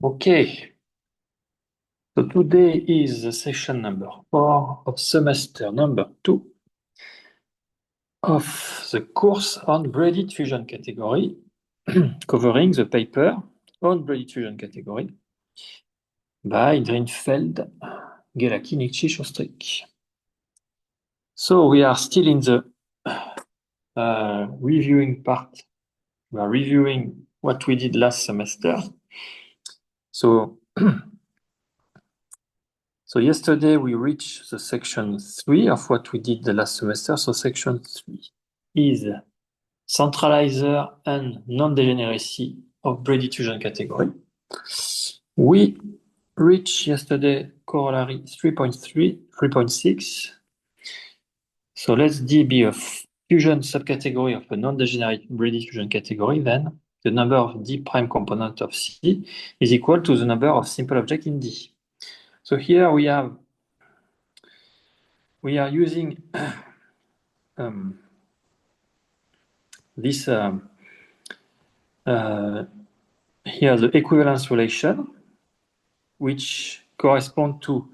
Okay, so today is the session number 4 of semester number 2 of the course on braided fusion category, covering the paper on braided fusion category by Greenfeld, Gelaki, Nikci, Shostrik. So we are still in the reviewing part. We are reviewing what we did last semester. So yesterday we reached the section 3 of what we did the last semester. So section 3 is centralizer and non-degeneracy of braided fusion category. We reached yesterday corollary 3.3, 3.6. So let's D be a fusion subcategory of a non-degenerate braided fusion category, then the number of D prime component of C is equal to the number of simple objects in D. So here we are using this here the equivalence relation, which correspond to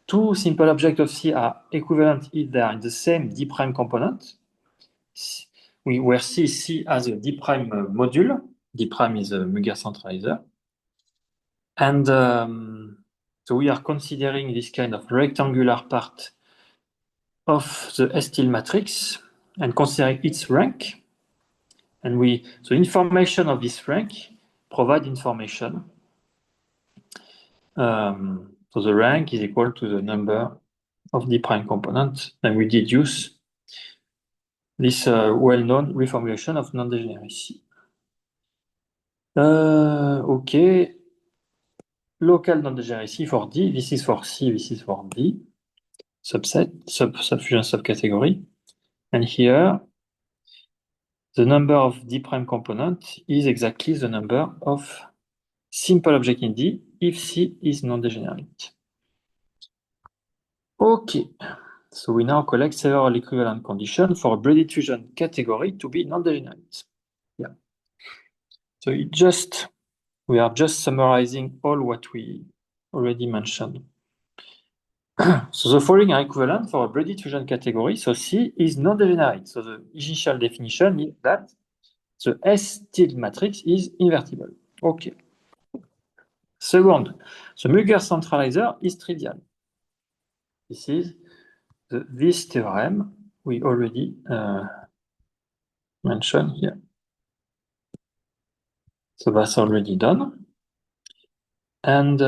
two simple objects of C are equivalent if they are in the same D prime component. Where C has a D prime module. D prime is a Muger centralizer. And so we are considering this kind of rectangular part of the S-Til matrix and considering its rank. And the information of this rank provide information. So the rank is equal to the number of D prime components, and we deduce this well-known reformulation of non-degeneracy. Okay. Local non-degeneracy for D. This is for C, this is for D. Subset, subfusion subcategory. And here, the number of D prime component is exactly the number of simple object in D if C is non-degenerate. Okay. So we now collect several equivalent conditions for a braided fusion category to be non-degenerate. Yeah. So we are just summarizing all what we already mentioned. So the following are equivalent for a braided fusion category. So C is non-degenerate. So the initial definition is that the S-Til matrix is invertible. Okay. Second, the Muger centralizer is trivial. This is this theorem we already mentioned here. So that's already done. And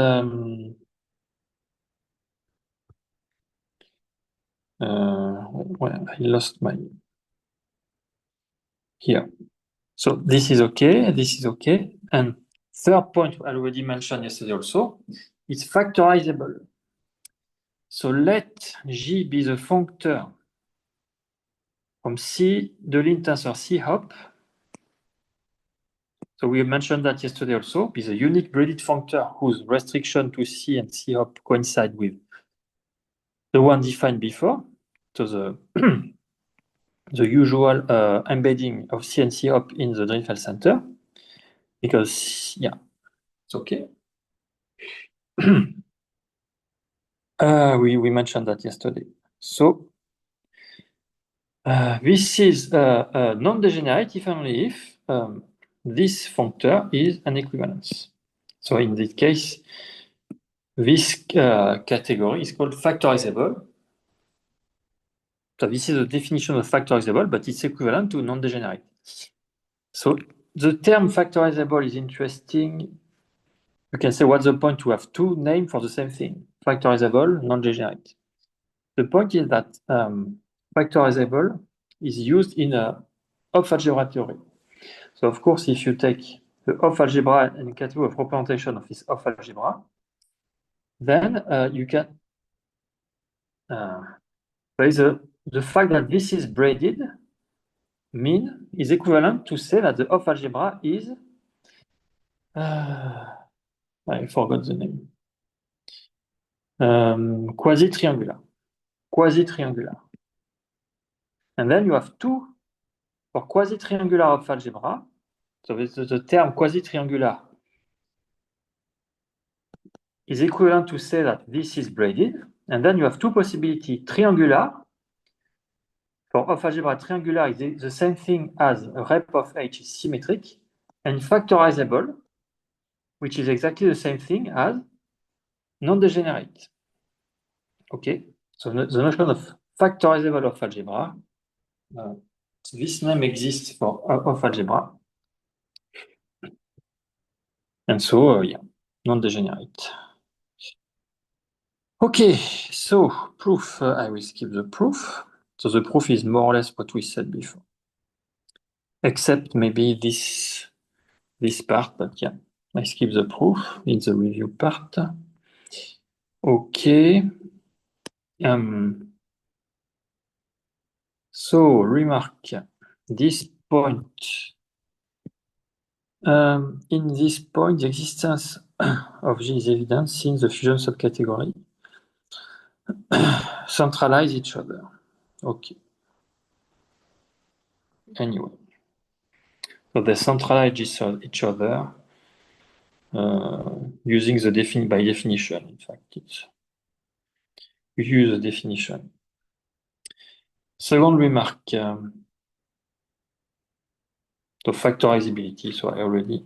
well, I lost my here. So this is okay, this is okay. And third point I already mentioned yesterday also, it's factorizable. So let J be the functor from C de l'intensor C hop. So we mentioned that yesterday also, is a unique braided functor whose restriction to C and C hop coincide with the one defined before. So the usual embedding of C and C hop in the Drinfeld center. Because, yeah, it's okay. We mentioned that yesterday. So this is non-degenerate if only if this functor is an equivalence. So in this case, this category is called factorizable. So this is a definition of factorizable, but it's equivalent to non-degenerate. So the term factorizable is interesting. You can say what's the point to have two names for the same thing? Factorizable, non-degenerate. The point is that factorizable is used in a Hopf algebra theory. So of course, if you take the Hopf algebra and category of representation of this Hopf algebra, then you can there is the fact that this is braided is equivalent to say that the Hopf algebra is I forgot the name. Quasi-triangular. Quasi-triangular. And then you have two for quasi-triangular Hopf algebra. So the term quasi-triangular is equivalent to say that this is braided, and then you have two possibilities. Triangular, for off algebra, triangular is the same thing as a rep of H is symmetric, and factorizable, which is exactly the same thing as non-degenerate. Okay, so the notion of factorizable off algebra, this name exists for off algebra, and so yeah, non-degenerate. Okay, so proof, I will skip the proof. So the proof is more or less what we said before, except maybe this part, but yeah, I skip the proof in the review part. Okay. So remark, this point, in this point, the existence of G is evident since the fusion subcategory centralize each other. Okay. Anyway, so they centralize each other using the by definition. In fact, we use the definition. Second remark, so factorizability. So I already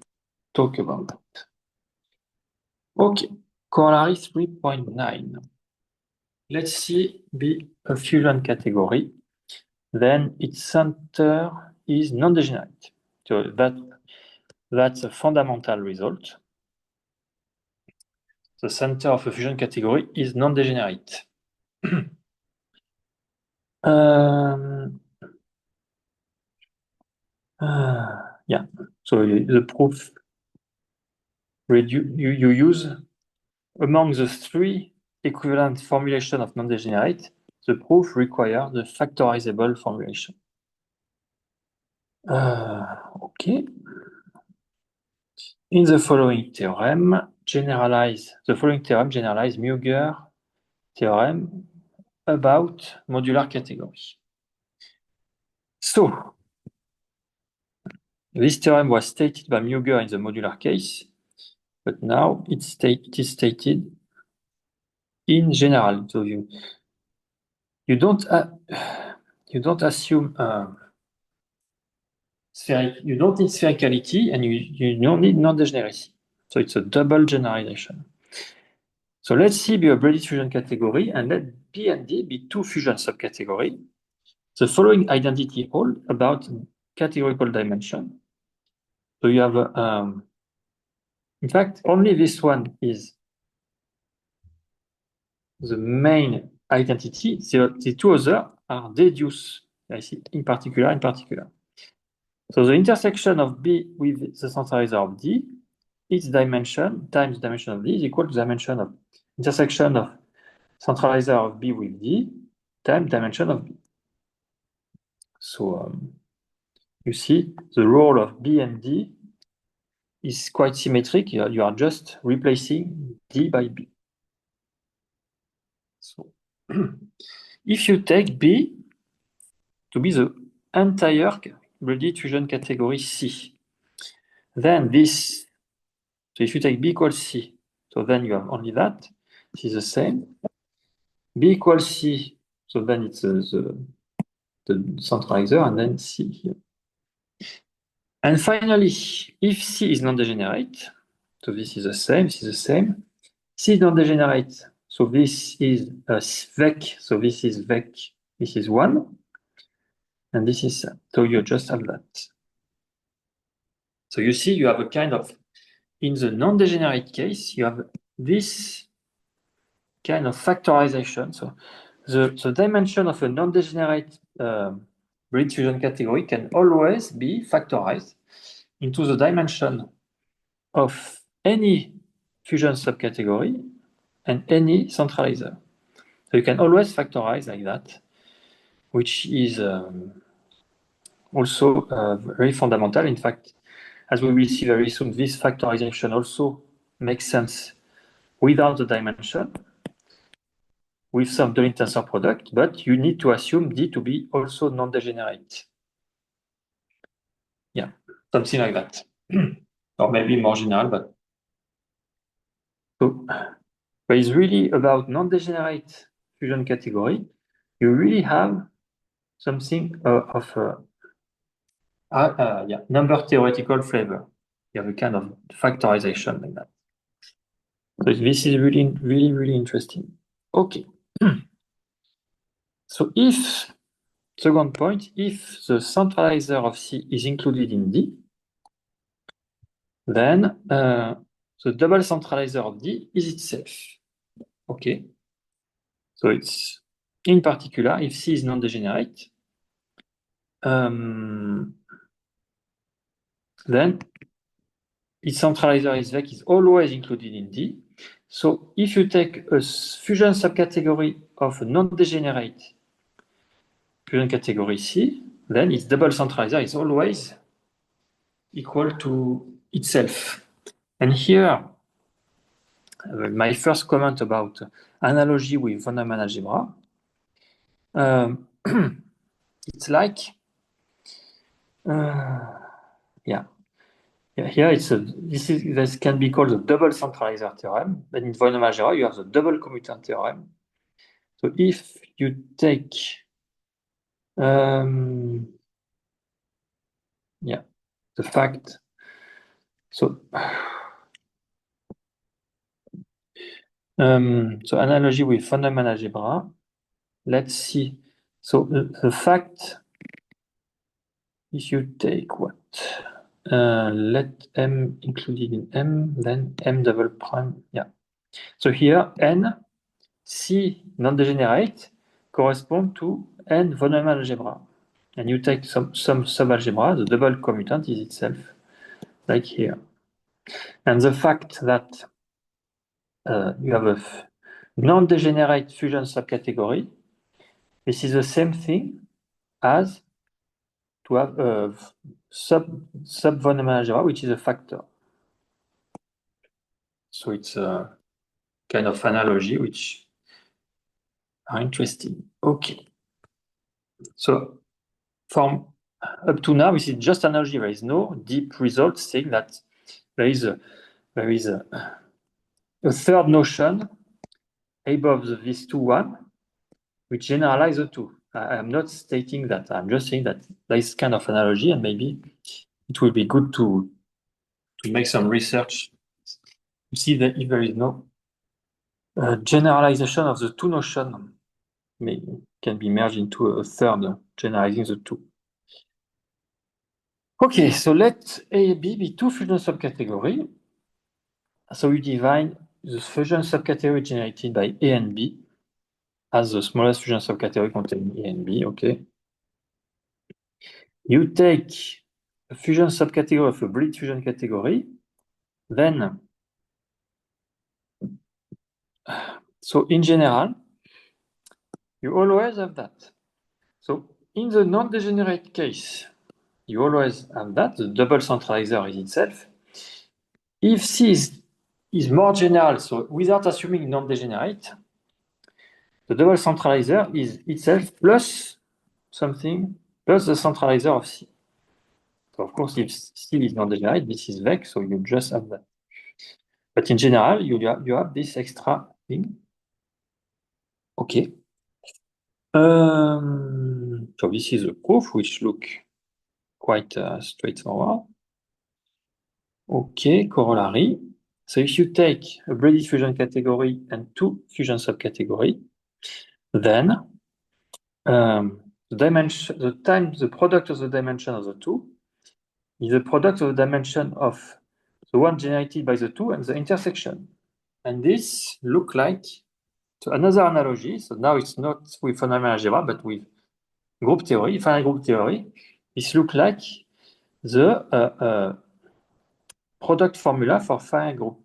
talked about that. Okay, corollary 3.9. Let's see be a fusion category. Then its center is non-degenerate. So that's a fundamental result. The center of a fusion category is non-degenerate. Yeah, so the proof, you use among the three equivalent formulation of non-degenerate, the proof requires the factorizable formulation. Okay. In the following theorem, the following theorem generalize Muger theorem about modular category. So, this theorem was stated by Muger in the modular case, but now it is stated in general. So you don't assume you don't need sphericality and you don't need non-degeneracy. So it's a double generalization. So let C be a braided fusion category and let B and D be two fusion subcategories. The following identity hold about categorical dimension. So you have, in fact, only this one is the main identity. The two others are deduced, I see, in particular. So the intersection of B with the centralizer of D, its dimension times dimension of D is equal to the dimension of intersection of centralizer of B with D times dimension of B. So you see the role of B and D is quite symmetric. You are just replacing D by B. So if you take B to be the entire braided fusion category C, then this, so if you take B equals C, so then you have only that. This is the same. B equals C, so then it's the centralizer, and then C here. And finally, if C is non-degenerate, so this is the same, C is non-degenerate, so this is a VEC, so this is VEC, this is 1, and this is, so you just have that. So you see, you have a kind of, in the non-degenerate case, you have this kind of factorization. So the dimension of a non-degenerate braided fusion category can always be factorized into the dimension of any fusion subcategory and any centralizer. So you can always factorize like that, which is also very fundamental. In fact, as we will see very soon, this factorization also makes sense without the dimension, with some Deligne tensor product, but you need to assume D to be also non-degenerate. Yeah, something like that. Or maybe more general, but so but it's really about non-degenerate fusion category. You really have something of number theoretical flavor. You have a kind of factorization like that. So this is really interesting. Okay. So if, second point, if the centralizer of C is included in D, then the double centralizer of D is itself. Okay. So it's, in particular, if C is non-degenerate, then its centralizer is VEC is always included in D. So if you take a fusion subcategory of a non-degenerate fusion category C, then its double centralizer is always equal to itself. And here, my first comment about analogy with von Neumann algebra, it's like, here this can be called the double centralizer theorem. But in von Neumann algebra, you have the double commutant theorem. So if you take, the fact, so analogy with von Neumann algebra, let's see. So the fact, if you take what? Let M included in M, then M double prime, So here, N, C non-degenerate correspond to N von Neumann algebra. And you take some subalgebra, the double commutant is itself, like here. And the fact that you have a non-degenerate fusion subcategory, this is the same thing as to have a sub von Neumann algebra, which is a factor. So it's a kind of analogy which are interesting. Okay. So from up to now, this is just analogy. There is no deep result saying that there is a third notion above these two one, which generalize the two. I am not stating that. I'm just saying that there is kind of analogy, and maybe it will be good to make some research to see that if there is no generalization of the two notions, can be merged into a third, generalizing the two. Okay, so let A and B be two fusion subcategories. So you divide the fusion subcategory generated by A and B as the smallest fusion subcategory containing A and B, okay. You take a fusion subcategory of a Bleed fusion category, then, so in general, you always have that. So in the non-degenerate case, you always have that, the double centralizer is itself. If C is more general, so without assuming non-degenerate, the double centralizer is itself plus something, plus the centralizer of C. So of course, if C is non-degenerate, this is VEC, so you just have that. But in general, you have this extra thing. Okay. So this is a proof which look quite straightforward. Okay, corollary. So if you take a braided fusion category and two fusion subcategory, then the product of the dimension of the two is the product of the dimension of the one generated by the two and the intersection. And this look like, so another analogy, so now it's not with von Neumann algebra, but with group theory, finite group theory. This look like the product formula for finite group.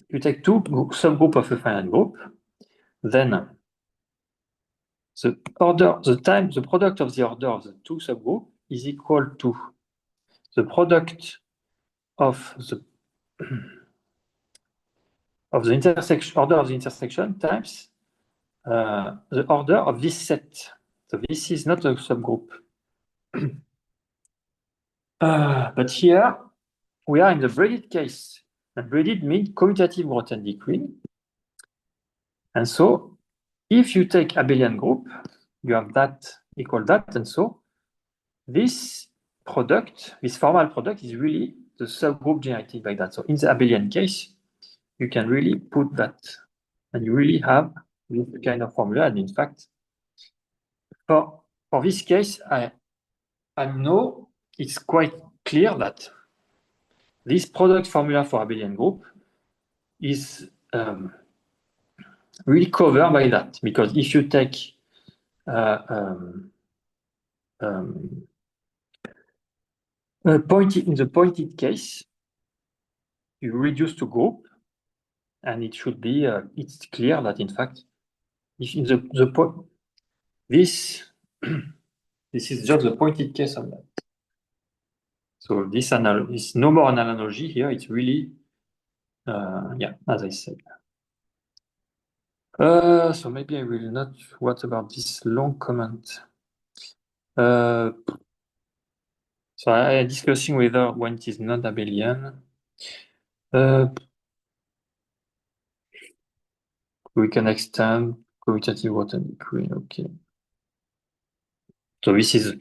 You take two subgroup of a finite group, then the product of the order of the two subgroup is equal to the product of the intersection order of the intersection times the order of this set. So this is not a subgroup. But here we are in the braided case. And braided means commutative Grothendieck-Ring. And so if you take abelian group, you have that equal that, and so this product, this formal product, is really the subgroup generated by that. So in the abelian case, you can really put that, and you really have this kind of formula. And in fact, for this case, I know it's quite clear that this product formula for abelian group is really covered by that, because if you take in the pointed case, you reduce to group, and it should be it's clear that in fact, if in the point this this is just the pointed case of that. So this is no more an analogy here. It's really yeah, as I said. So maybe I will not. What about this long comment? So I am discussing whether when it is not abelian, we can extend commutative Grothendieck-Ring. Okay. So this is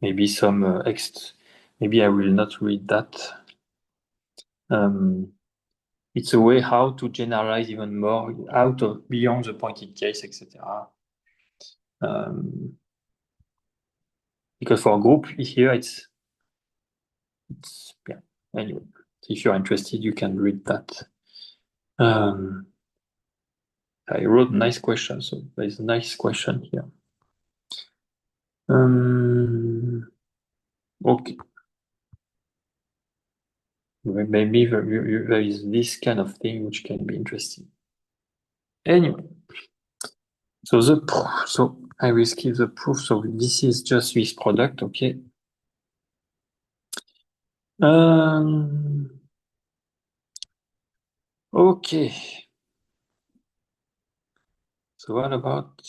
maybe some maybe I will not read that. It's a way how to generalize even more out of beyond the pointed case, etc. Because for a group here, it's yeah. Anyway, if you're interested, you can read that. I wrote nice question, so there's a nice question here. Okay. Maybe there is this kind of thing which can be interesting. Anyway, so the proof. So I will skip the proof. So this is just this product, okay. Okay. So what about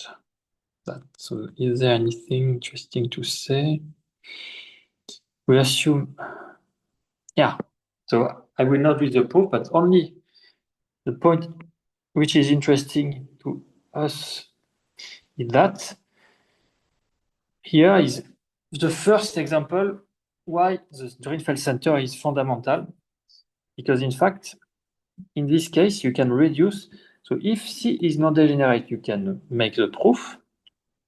that? So is there anything interesting to say? We assume, yeah. So I will not read the proof, but only the point which is interesting to us is that here is the first example why the Drinfeld center is fundamental, because in fact, in this case, you can reduce. So if C is non-degenerate, you can make the proof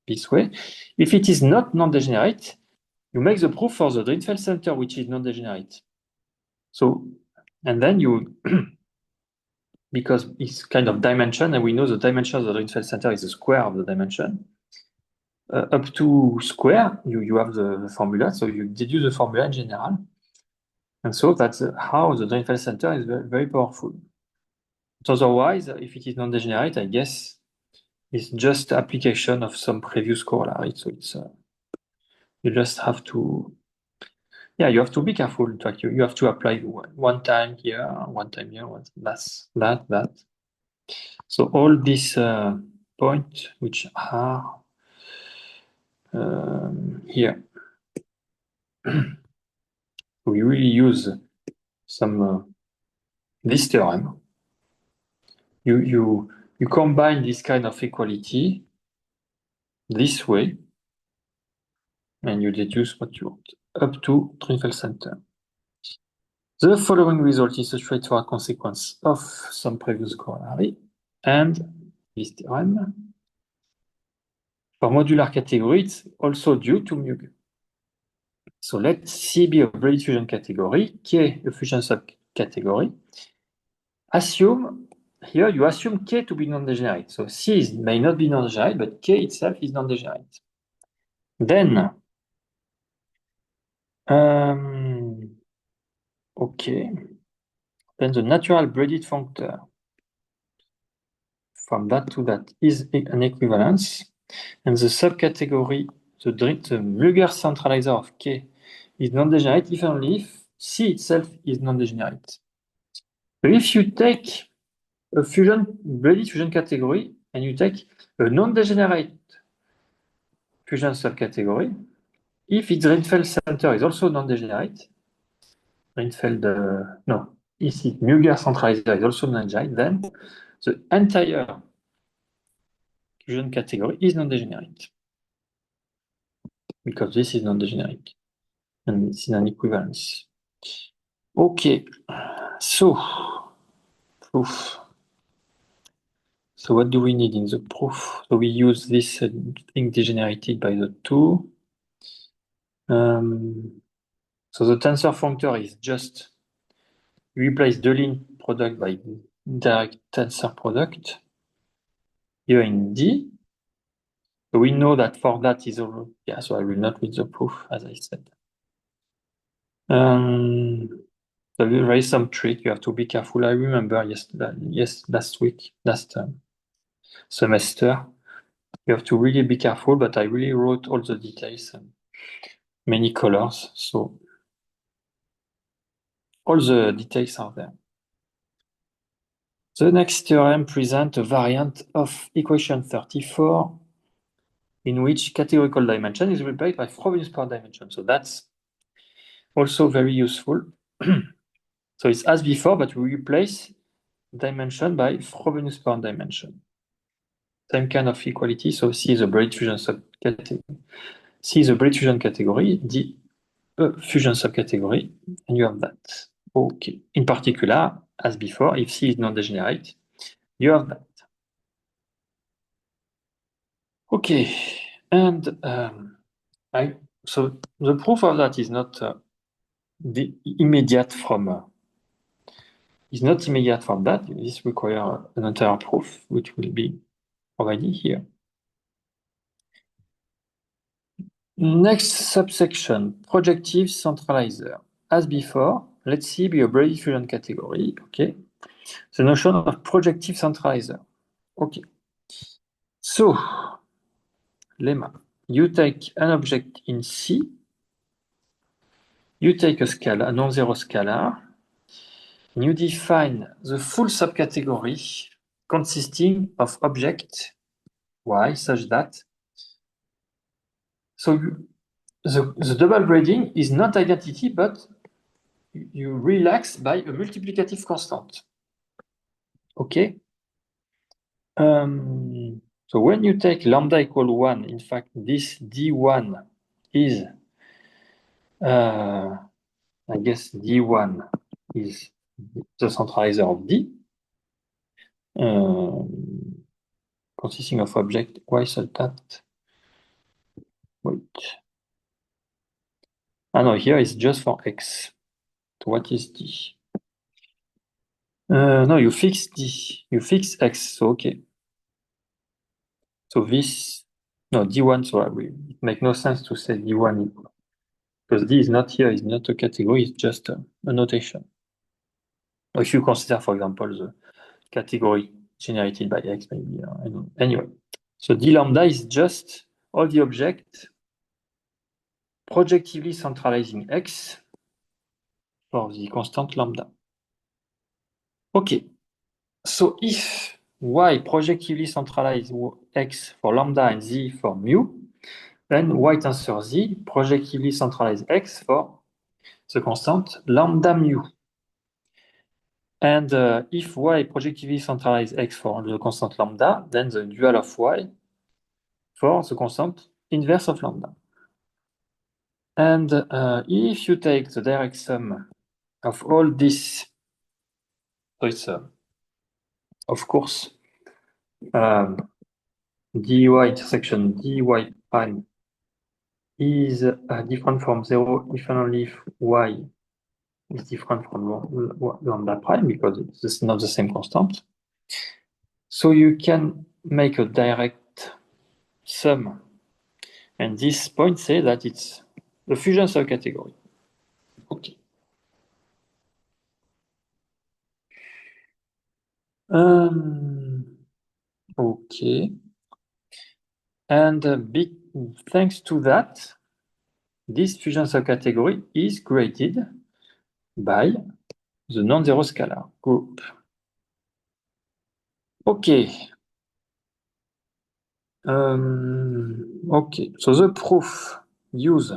this way. If it is not non-degenerate, you make the proof for the Drinfeld center, which is non-degenerate. So, and then you, because it's kind of dimension, and we know the dimension of the Drinfeld center is the square of the dimension. Up to square, you have the formula, so you deduce the formula in general. And so that's how the Drinfeld center is very, very powerful. But otherwise, if it is non-degenerate, I guess it's just application of some previous corollary. So it's you just have to, yeah, you have to be careful. In fact, you have to apply one time here, one time here, that's that. So all these points which are here, we really use some this theorem. You combine this kind of equality this way, and you deduce what you want up to Drinfeld center. The following result is a straightforward consequence of some previous corollary and this theorem. For modular category, it's also due to μ. So let C be a braided fusion category, K a fusion subcategory. Assume, here you assume K to be non-degenerate. So C may not be non-degenerate, but K itself is non-degenerate. Then, okay, then the natural braided functor from that to that is an equivalence, and the subcategory, the Müger centralizer of K is non-degenerate if only if C itself is non-degenerate. So if you take a braided fusion category and you take a non-degenerate fusion subcategory, if its Drinfeld center is also non-degenerate, Drinfeld, no, if Muger centralizer is also non-degenerate, then the entire fusion category is non-degenerate because this is non-degenerate and this is an equivalence. Okay, so proof. So what do we need in the proof? So we use this thing degenerated by the two. So the tensor functor is just replace the line product by direct tensor product here in D. So we know that for that is all. Yeah, so I will not read the proof as I said. So there is some trick. You have to be careful. I remember last week, last semester, you have to really be careful. But I really wrote all the details and many colors, so all the details are there. The next theorem presents a variant of equation 34 in which categorical dimension is replaced by Frobenius power dimension. So that's also very useful. So it's as before, but we replace dimension by Frobenius power dimension. Same kind of equality. So C is a braid fusion subcategory. C is a braid fusion category, D a fusion subcategory, and you have that. Okay. In particular, as before, if C is non-degenerate, you have that. Okay, and so the proof of that is not immediate from that. This requires an entire proof, which will be already here. Next subsection, projective centralizer. As before, let's see be a braid fusion category. Okay, the notion of projective centralizer. Okay, so lemma. You take an object in C. You take a scalar, a non-zero scalar. And you define the full subcategory consisting of object Y such that the double braiding is not identity, but you relax by a multiplicative constant. Okay. So when you take lambda equal 1, in fact, this D1 is, I guess D1 is the centralizer of D, consisting of object Y such that, wait. No, here it's just for X. So what is D? No, you fix D. You fix X, so okay. So this, no, D1, so it makes no sense to say D1 equal. Because D is not here, it's not a category, it's just a notation. If you consider, for example, the category generated by X, maybe, anyway. So D lambda is just all the objects projectively centralizing X for the constant lambda. Okay. So if Y projectively centralize X for lambda and Z for mu, then Y tensor Z projectively centralize X for the constant lambda mu. And if Y projectively centralize X for the constant lambda, then the dual of Y for the constant inverse of lambda. And if you take the direct sum of all this, so it's of course dy intersection dy prime is different from 0 if and only if Y is different from lambda prime because it's not the same constant. So you can make a direct sum, and this point says that it's the fusion subcategory. Okay. Okay. And thanks to that, this fusion subcategory is created by the non-zero scalar group. Okay. Okay, so the proof use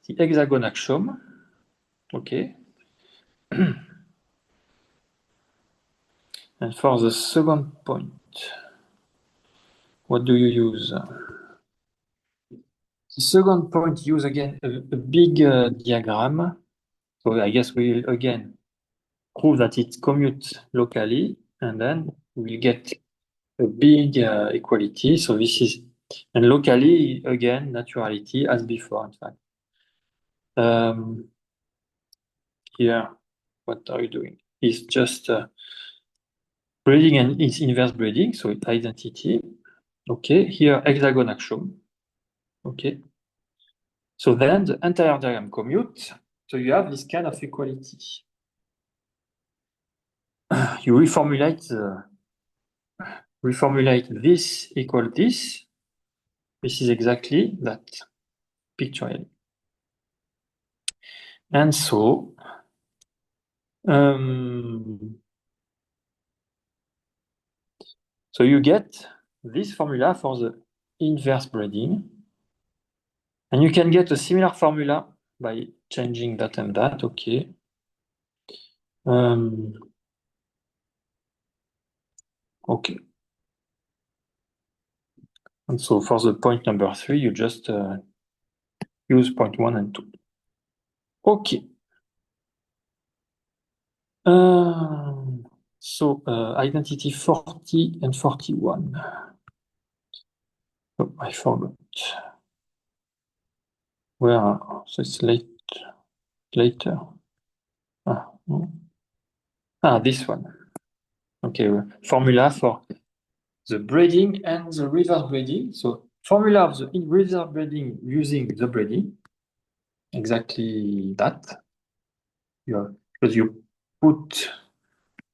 the hexagon axiom. Okay. And for the second point, what do you use? The second point, use again a big diagram. So I guess we'll again prove that it commutes locally, and then we'll get a big equality. So this is, and locally, again, naturality as before, in fact. Here, what are you doing? It's just breeding and it's inverse breeding, so it's identity. Okay, here hexagon axiom. Okay. So then the entire diagram commutes. So you have this kind of equality. You reformulate this equal this. This is exactly that pictorially. And so you get this formula for the inverse breeding. And you can get a similar formula by changing that and that, okay. Okay. And so for the point number 3, you just use point 1 and 2. Okay. So identity 40 and 41. Oh, I forgot. Where? So it's later. This one. Okay, formula for the breeding and the reverse breeding. So formula of the reverse breeding using the breeding. Exactly that. Because you put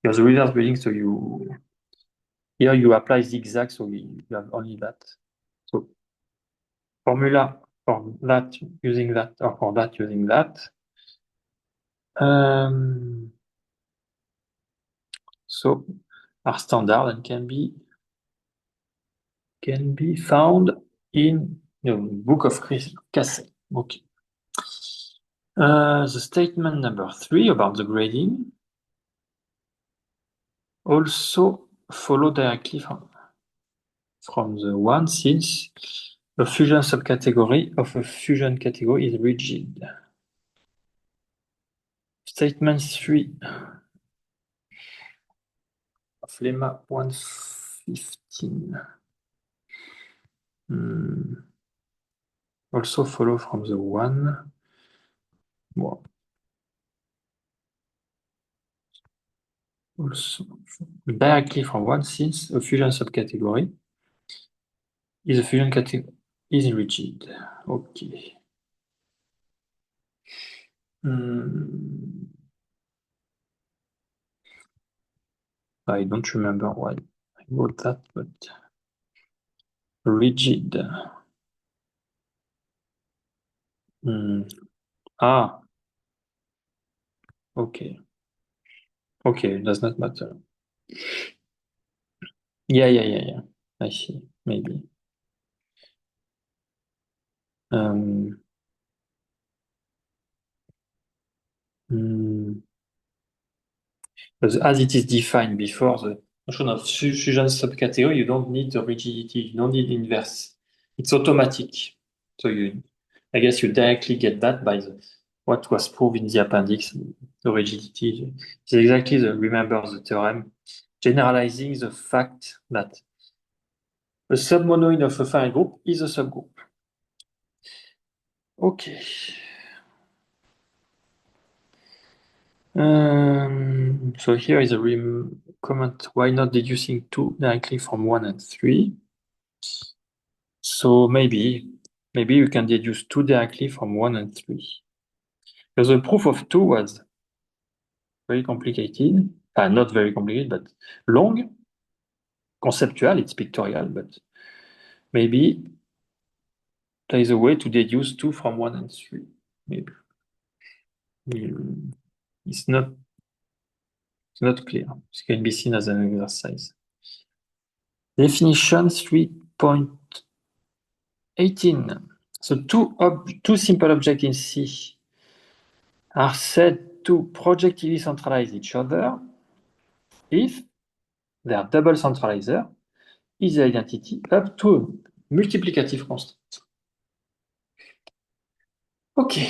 the reverse breeding, so here you apply zigzag, so you have only that. So formula for that using that, or for that using that. So are standard and can be found in the book of Cassel. Okay. The statement number 3 about the grading also follow directly from the one, since a fusion subcategory of a fusion category is rigid. Statement 3 of lemma 115 also follow from the one. Well, also directly from one, since a fusion subcategory is a fusion category is rigid. Okay. I don't remember why I wrote that, but rigid. Okay. Okay, does not matter. Yeah. I see. Maybe. Because as it is defined before the notion of fusion subcategory, you don't need the rigidity, you don't need inverse. It's automatic. So I guess you directly get that by what was proved in the appendix, the rigidity. It's exactly remember the theorem, generalizing the fact that a submonoid of a finite group is a subgroup. Okay. So here is a comment, why not deducing 2 directly from 1 and 3? So maybe you can deduce 2 directly from 1 and 3. Because the proof of 2 was very complicated. Not very complicated, but long. Conceptual, it's pictorial, but maybe there is a way to deduce 2 from 1 and 3. Maybe. It's not clear. It can be seen as an exercise. Definition 3.18. So two simple objects in C are said to projectively centralize each other if their double centralizer is the identity up to a multiplicative constant. Okay.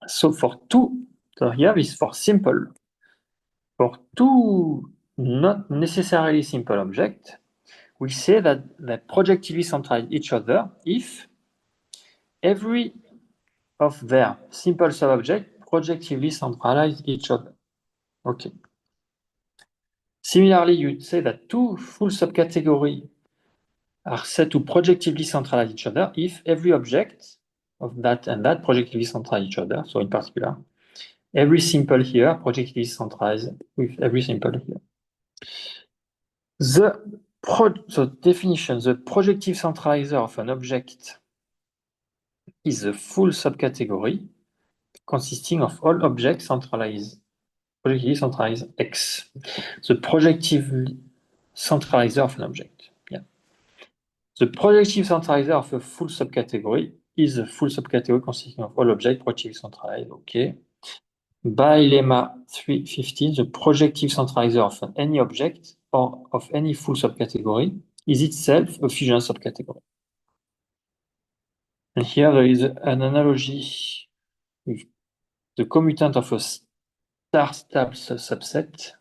So for two, so here is for simple. For two not necessarily simple objects, we say that they projectively centralize each other if every of their simple subobjects projectively centralize each other. Okay. Similarly, you'd say that two full subcategories are said to projectively centralize each other if every object of that and that projectively centralize each other. So in particular, every simple here projectively centralize with every simple here. So definition, the projective centralizer of an object is a full subcategory consisting of all objects projectively centralized X. The projective centralizer of an object. Yeah. The projective centralizer of a full subcategory is a full subcategory consisting of all objects projectively centralized. Okay. By lemma 315, the projective centralizer of any object or of any full subcategory is itself a fusion subcategory. And here there is an analogy with the commutant of a star-stable subset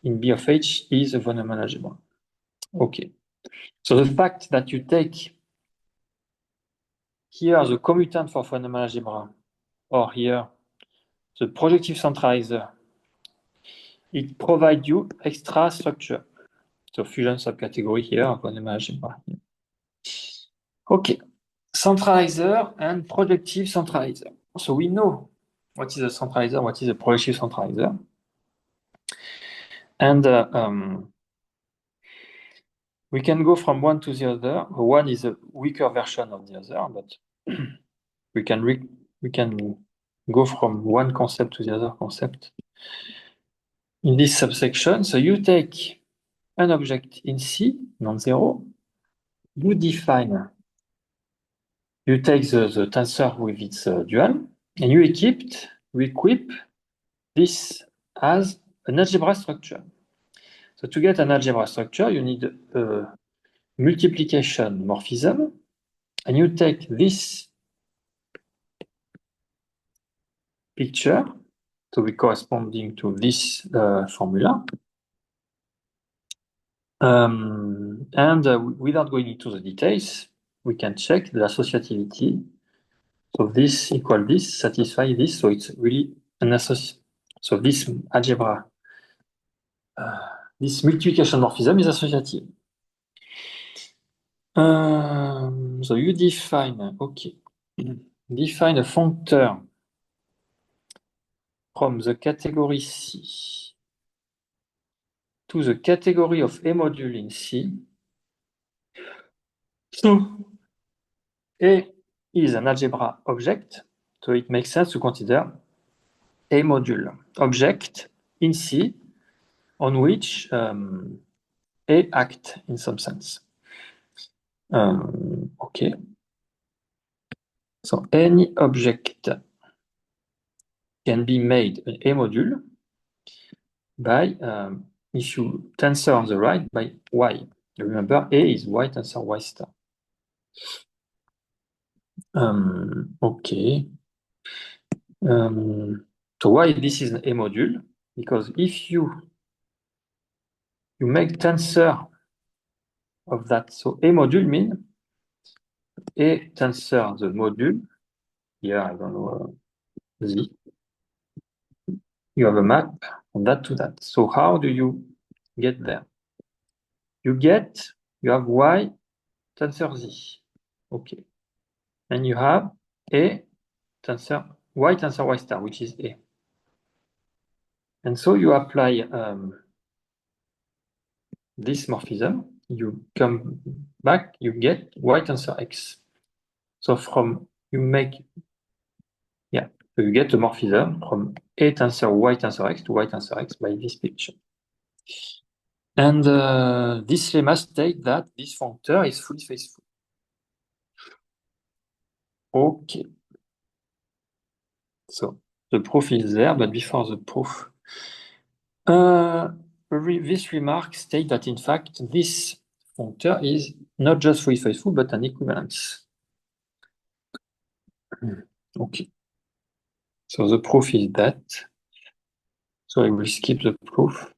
in B of H is a von Neumann algebra. Okay. So the fact that you take here the commutant for von Neumann algebra, or here the projective centralizer, it provides you extra structure. So fusion subcategory here, von Neumann algebra. Okay. Centralizer and projective centralizer. So we know what is a centralizer, what is a projective centralizer. And we can go from one to the other. One is a weaker version of the other, but we can go from one concept to the other concept in this subsection. So you take an object in C, non-zero, you take the tensor with its dual, and you equip this as an algebra structure. So to get an algebra structure, you need a multiplication morphism, and you take this picture, to be corresponding to this formula. Without going into the details, we can check the associativity. So this equal this, satisfy this, so it's really an association. So this algebra, this multiplication morphism is associative. So you define, okay, define a functor from the category C to the category of A module in C. So A is an algebra object, so it makes sense to consider A module object in C on which A act in some sense. Okay. So any object can be made an A module by, if you tensor on the right, by Y. Remember, A is Y tensor Y star. Okay. So why this is an A module? Because if you make tensor of that, so A module means A tensor the module. Here, I don't know, Z. You have a map from that to that. So how do you get there? You have Y tensor Z. Okay. And you have A tensor Y star, which is A. And so you apply this morphism, you come back, you get Y tensor X. So you get a morphism from A tensor Y tensor X to Y tensor X by this picture. And this lemma states that this functor is fully faithful. Okay. So the proof is there, but before the proof, this remark states that in fact this functor is not just fully faithful, but an equivalence. Okay. So the proof is that. So I will skip the proof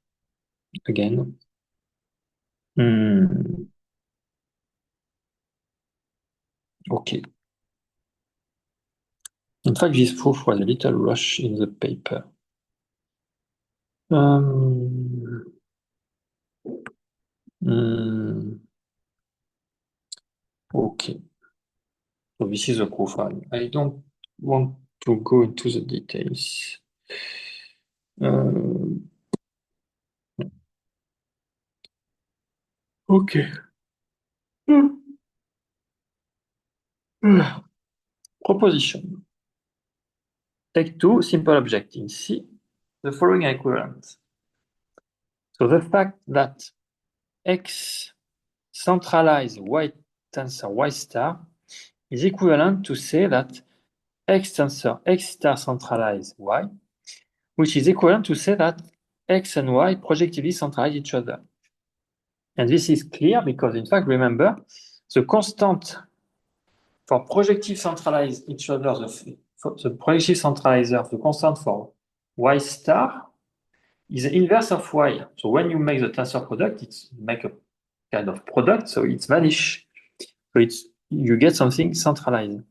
again. Okay. In fact, this proof was a little rush in the paper. Okay. So this is the proof. I don't want to go into the details. Okay. Proposition. Take two simple objects in C, the following are equivalent. So the fact that X centralized Y tensor Y star is equivalent to say that X tensor X star centralize Y, which is equivalent to say that X and Y projectively centralize each other. And this is clear because, in fact, remember, the constant for projective centralize each other, the projective centralizer, the constant for Y star is the inverse of Y. So when you make the tensor product, it's make a kind of product, so it's vanish. So you get something centralized.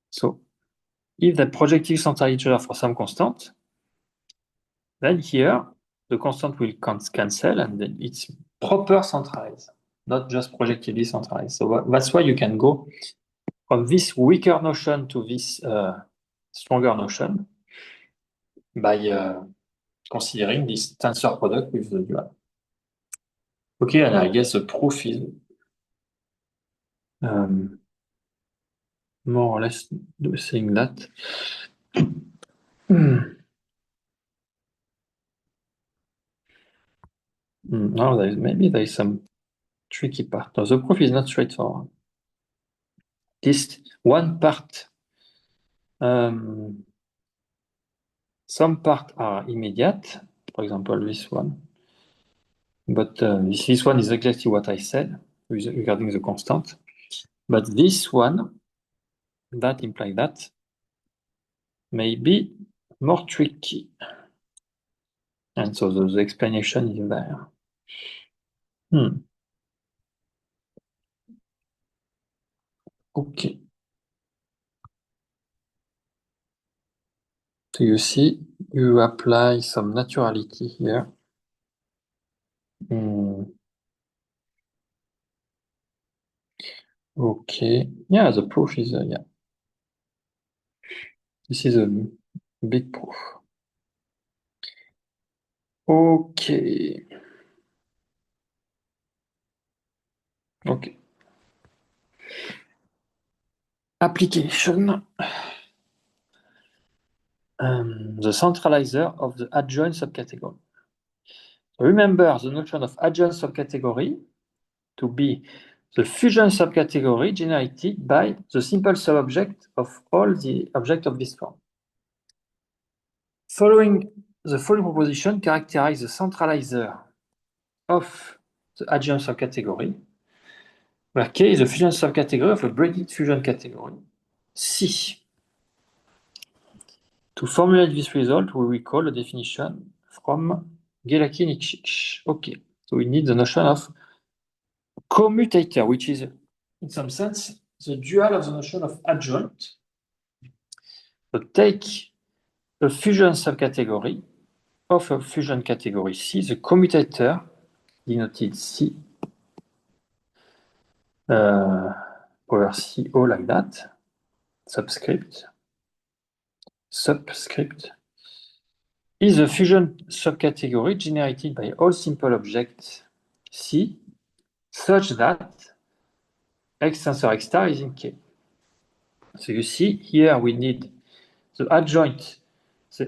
So if the projective centralize each other for some constant, then here the constant will cancel and then it's proper centralized, not just projectively centralized. So that's why you can go from this weaker notion to this stronger notion by considering this tensor product with the dual. Okay, and I guess the proof is more or less saying that. Now maybe there is some tricky part. No, the proof is not straightforward. This one part, some parts are immediate, for example, this one. But this one is exactly what I said regarding the constant. But this one, that implies that, may be more tricky. And so the explanation is there. Okay. So you see, you apply some naturality here. Okay. Yeah, the proof is, yeah. This is a big proof. Okay. Okay. Application. The centralizer of the adjoint subcategory. Remember the notion of adjoint subcategory to be the fusion subcategory generated by the simple subobject of all the objects of this form. Following the following proposition characterize the centralizer of the adjoint subcategory, where K is the fusion subcategory of a braided fusion category C. To formulate this result, we recall a definition from Guelaki-Nikšić. Okay, so we need the notion of commutator, which is, in some sense, the dual of the notion of adjoint. So take a fusion subcategory of a fusion category C, the commutator, denoted C, over CO like that, subscript, is a fusion subcategory generated by all simple objects C, such that X tensor X star is in K. So you see here we need the adjoint, the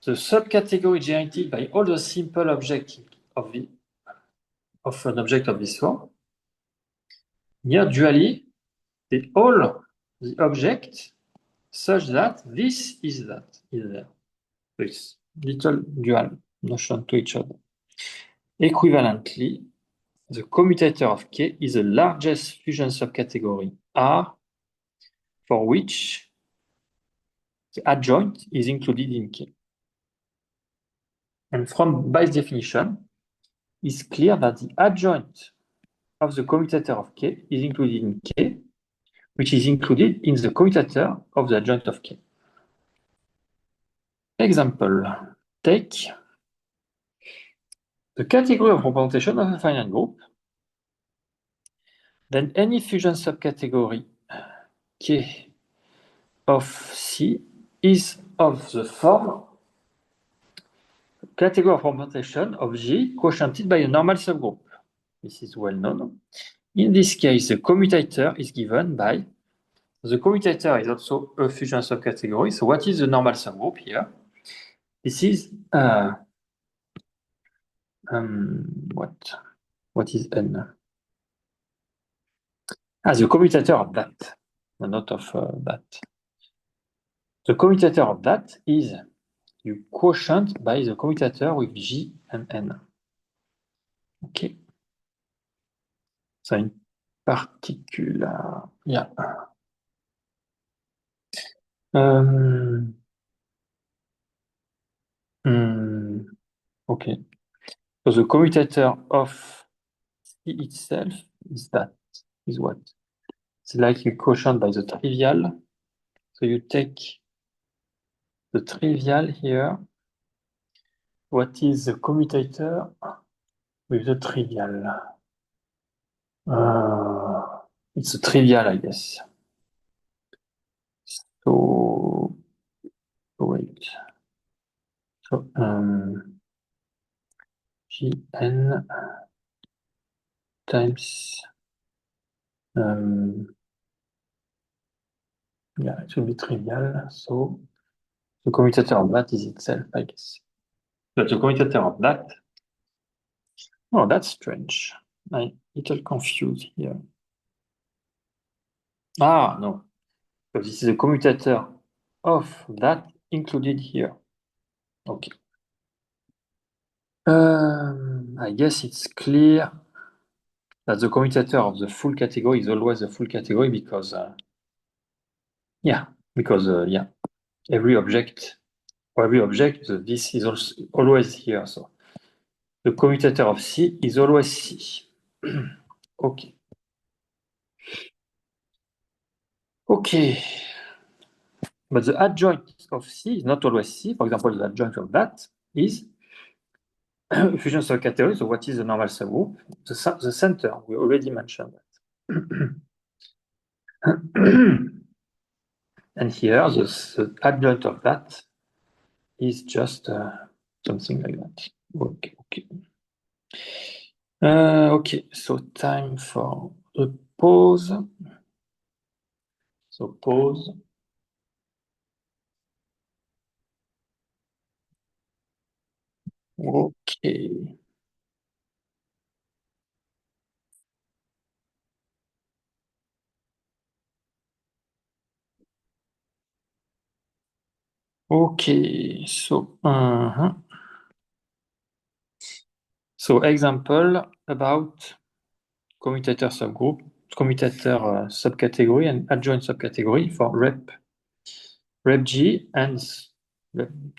subcategory generated by all the simple objects of an object of this form. Here dually, all the objects such that this is that is there. So it's little dual notion to each other. Equivalently, the commutator of K is the largest fusion subcategory R for which the adjoint is included in K. And from Bayes' definition, it's clear that the adjoint of the commutator of K is included in K, which is included in the commutator of the adjoint of K. Example, take the category of representation of a finite group, then any fusion subcategory K of C is of the form category of representation of G quotiented by a normal subgroup. This is well known. In this case, the commutator is given by the commutator is also a fusion subcategory. So what is the normal subgroup here? This is what is N? The commutator of that, not of that. The commutator of that is you quotient by the commutator with G and N. Okay. So in particular, yeah. Okay. So the commutator of C itself is that, is what? It's like you quotient by the trivial. So you take the trivial here. What is the commutator with the trivial? It's a trivial, I guess. So wait. So Gn times yeah, it will be trivial. So the commutator of that is itself, I guess. But the commutator of that, oh, that's strange. I'm a little confused here. No. So this is a commutator of that included here. Okay. I guess it's clear that the commutator of the full category is always a full category because, every object, this is also always here. So the commutator of C is always C. Okay. Okay. But the adjoint of C is not always C. For example, the adjoint of that is fusion subcategory. So what is the normal subgroup? The center. We already mentioned that. And here, the adjoint of that is just something like that. Okay. Okay, so time for a pause. So pause. Okay. Okay, so so example about commutator subgroup, commutator subcategory and adjoint subcategory for rep G and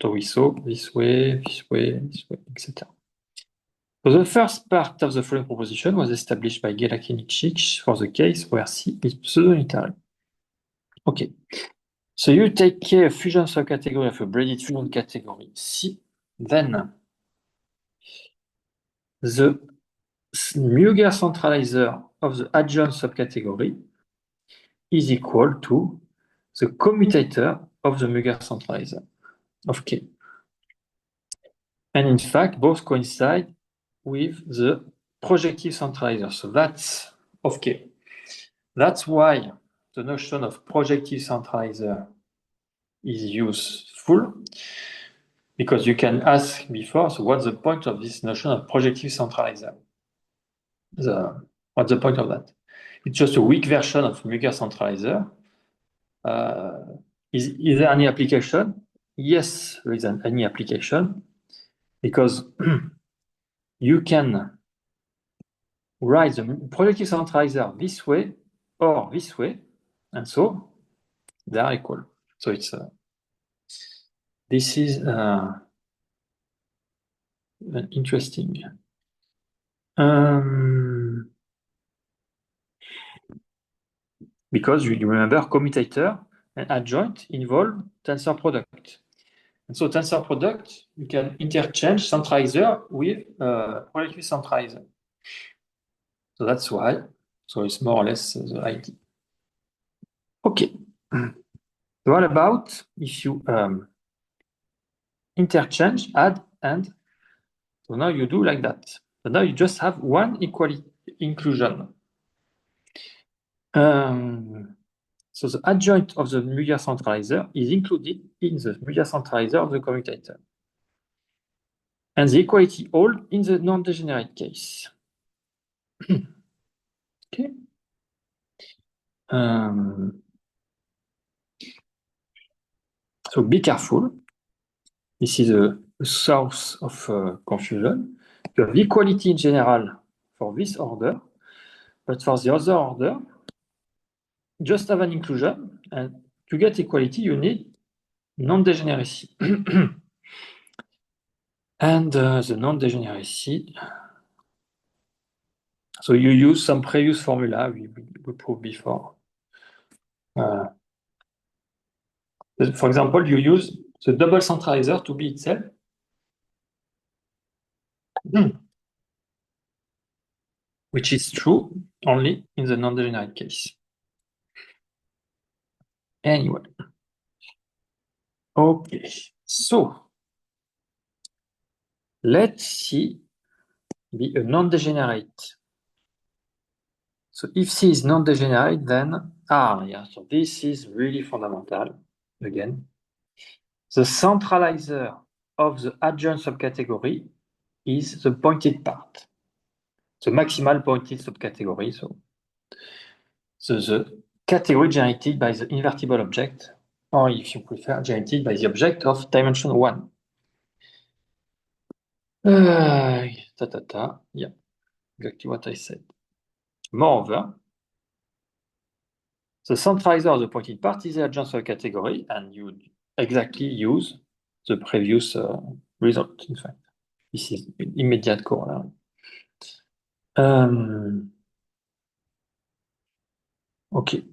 so we saw this way, etc. So the first part of the following proposition was established by Gelakinicich for the case where C is pseudo-unitary. Okay. So you take a fusion subcategory of a braided fusion category C, then the Muger centralizer of the adjoint subcategory is equal to the commutator of the Muger centralizer of K. And in fact, both coincide with the projective centralizer. So that's of K. That's why the notion of projective centralizer is useful, because you can ask before, so what's the point of this notion of projective centralizer? What's the point of that? It's just a weak version of Muger centralizer Is there any application? Yes, there is any application because you can write the projective centralizer this way or this way, and so they are equal. So it's this is interesting. Because you remember commutator and adjoint involve tensor product. And so tensor product, you can interchange centralizer with projective centralizer. So that's why. So it's more or less the idea. Okay. So what about if you interchange, add, and so now you do like that. So now you just have one equality inclusion. So the adjoint of the Muller centralizer is included in the Muller centralizer of the commutator. And the equality hold in the non-degenerate case. Okay. So be careful. This is a source of confusion. You have equality in general for this order, but for the other order, just have an inclusion, and to get equality, you need non-degeneracy. And the non-degeneracy, so you use some previous formula we proved before. For example, you use the double centralizer to be itself. Which is true only in the non-degenerate case. Anyway. Okay, so let's see be a non-degenerate. So if C is non-degenerate, then so this is really fundamental again. The centralizer of the adjoint subcategory is the pointed part, the maximal pointed subcategory. So the category generated by the invertible object, or if you prefer, generated by the object of dimension 1. Yeah, exactly what I said. Moreover, the centralizer of the pointed part is the adjoint subcategory, and you exactly use the previous result, in fact. This is immediate corollary. Okay.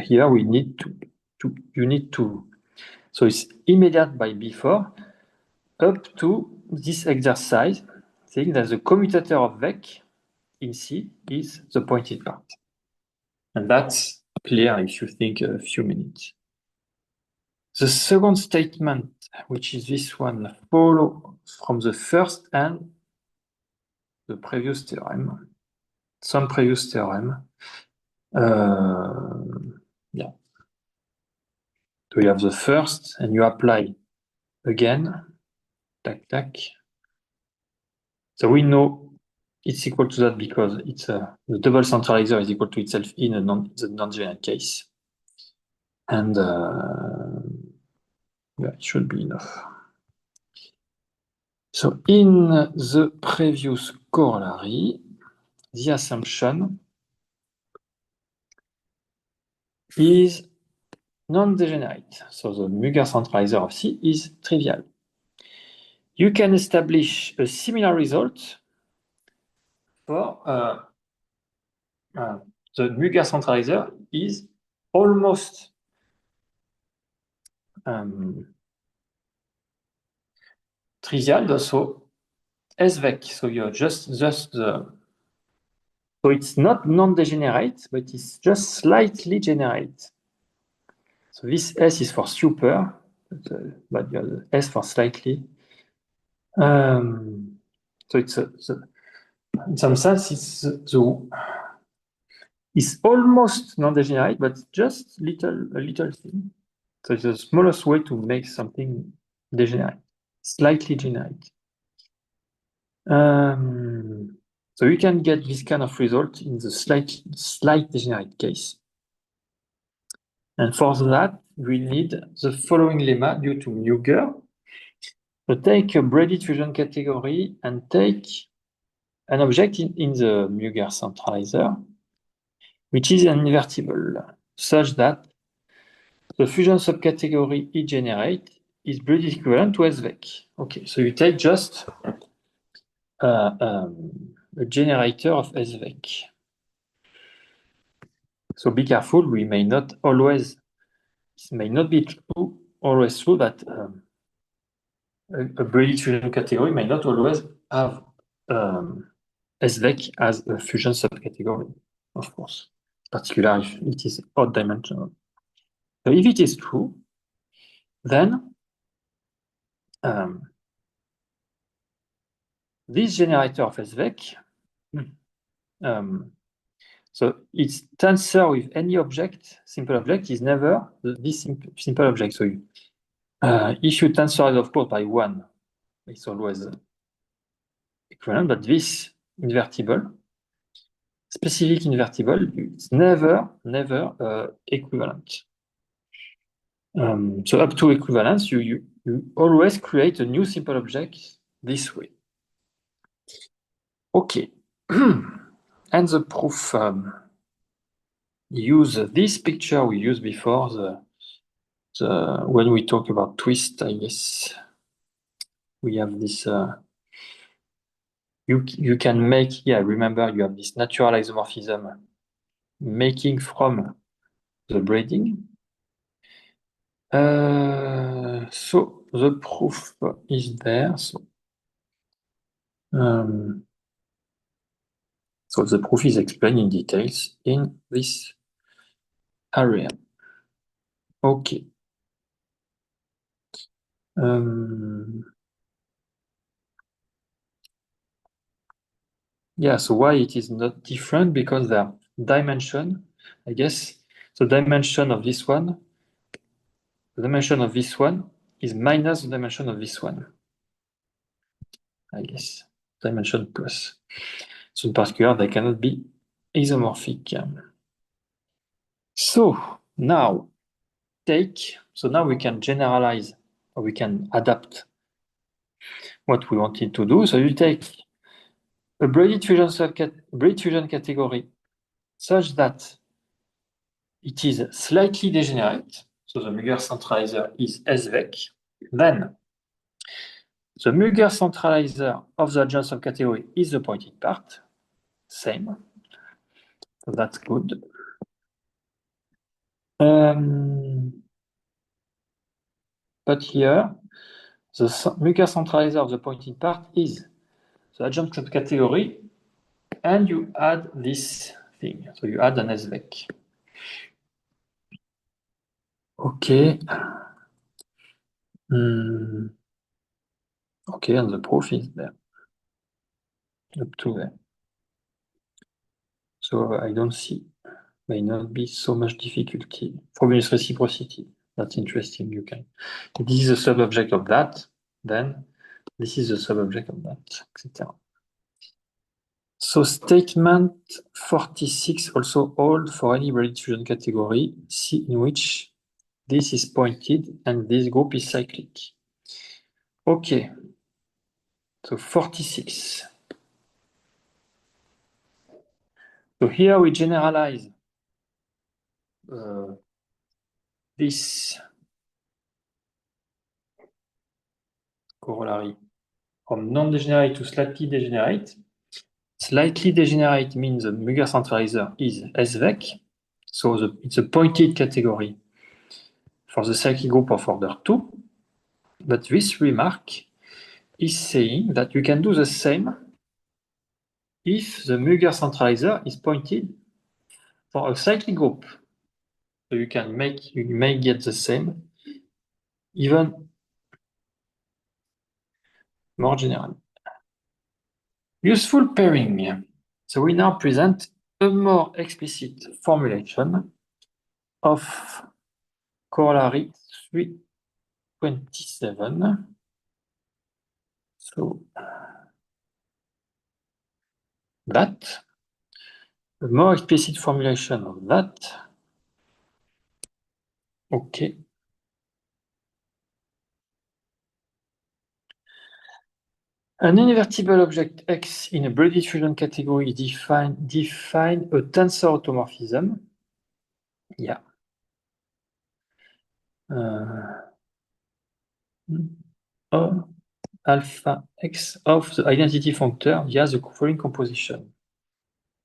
Here we need so it's immediate by before up to this exercise, saying that the commutator of Vec in C is the pointed part. And that's clear if you think a few minutes. The second statement, which is this one, follow from the first and the previous theorem, some previous theorem. Yeah. So you have the first, and you apply again. Tac, tac. So we know it's equal to that because it's the double centralizer is equal to itself in the non-degenerate case. And yeah, it should be enough. So in the previous corollary, the assumption is non-degenerate. So the Muller centralizer of C is trivial. You can establish a similar result for the Muller centralizer is almost trivial, so SVEC. So you're just the. So it's not non-degenerate, but it's just slightly generate. So this S is for super, but you have the S for slightly. So it's in some sense it's almost non-degenerate, but just a little thing. So it's the smallest way to make something degenerate, slightly degenerate. So So you can get this kind of result in the slight degenerate case. And for that, we need the following lemma due to Muger. So take a braided fusion category and take an object in the Muger centralizer, which is an invertible, such that the fusion subcategory it generates is braided equivalent to SVEC. Okay, so you take just a generator of SVEC. So be careful, it may not be always true that a braided fusion category may not always have SVEC as a fusion subcategory, of course, particularly if it is odd dimensional. So if it is true, then this generator of SVEC, so its tensor with any object, simple object, is never this simple object. So if you tensor it, of course, by 1, it's always equivalent, but this invertible, specific invertible, it's never equivalent. So up to equivalence, you always create a new simple object this way. Okay. And the proof use this picture we used before when we talk about twist, I guess. We have this you can make, remember you have this natural isomorphism making from the braiding. So the proof is there. So the proof is explained in details in this area. Okay. So why it is not different? Because the dimension, I guess, the dimension of this one is minus the dimension of this one. I guess, dimension plus. So in particular, they cannot be isomorphic. So now we can generalize, or we can adapt what we wanted to do. So you take a braided fusion category such that it is slightly degenerate. So the Muger centralizer is SVEC. Then the Muger centralizer of the adjoint subcategory is the pointed part. Same. So that's good. But here, the Muger centralizer of the pointed part is the adjoint subcategory, and you add this thing. So you add an SVEC. Okay. Okay, and the proof is there. Up to there. So I don't see, may not be so much difficulty. Frobenius reciprocity, that's interesting. This is a sub-object of that, then this is a sub-object of that, etc. So statement 46 also hold for any braided fusion category C in which this is pointed and this group is cyclic. Okay, so 46. So here we generalize this corollary from non-degenerate to slightly degenerate. Slightly degenerate means the Muger centralizer is SVEC, so it's a pointed category for the cyclic group of order 2. But this remark is saying that you can do the same if the Muger centralizer is pointed for a cyclic group. So you may get the same, even more general. Useful pairing. So we now present a more explicit formulation of corollary 327. So that. A more explicit formulation of that. Okay. An invertible object X in a Brady diffusion category define a tensor automorphism. Yeah. Of alpha X of the identity functor via the following composition.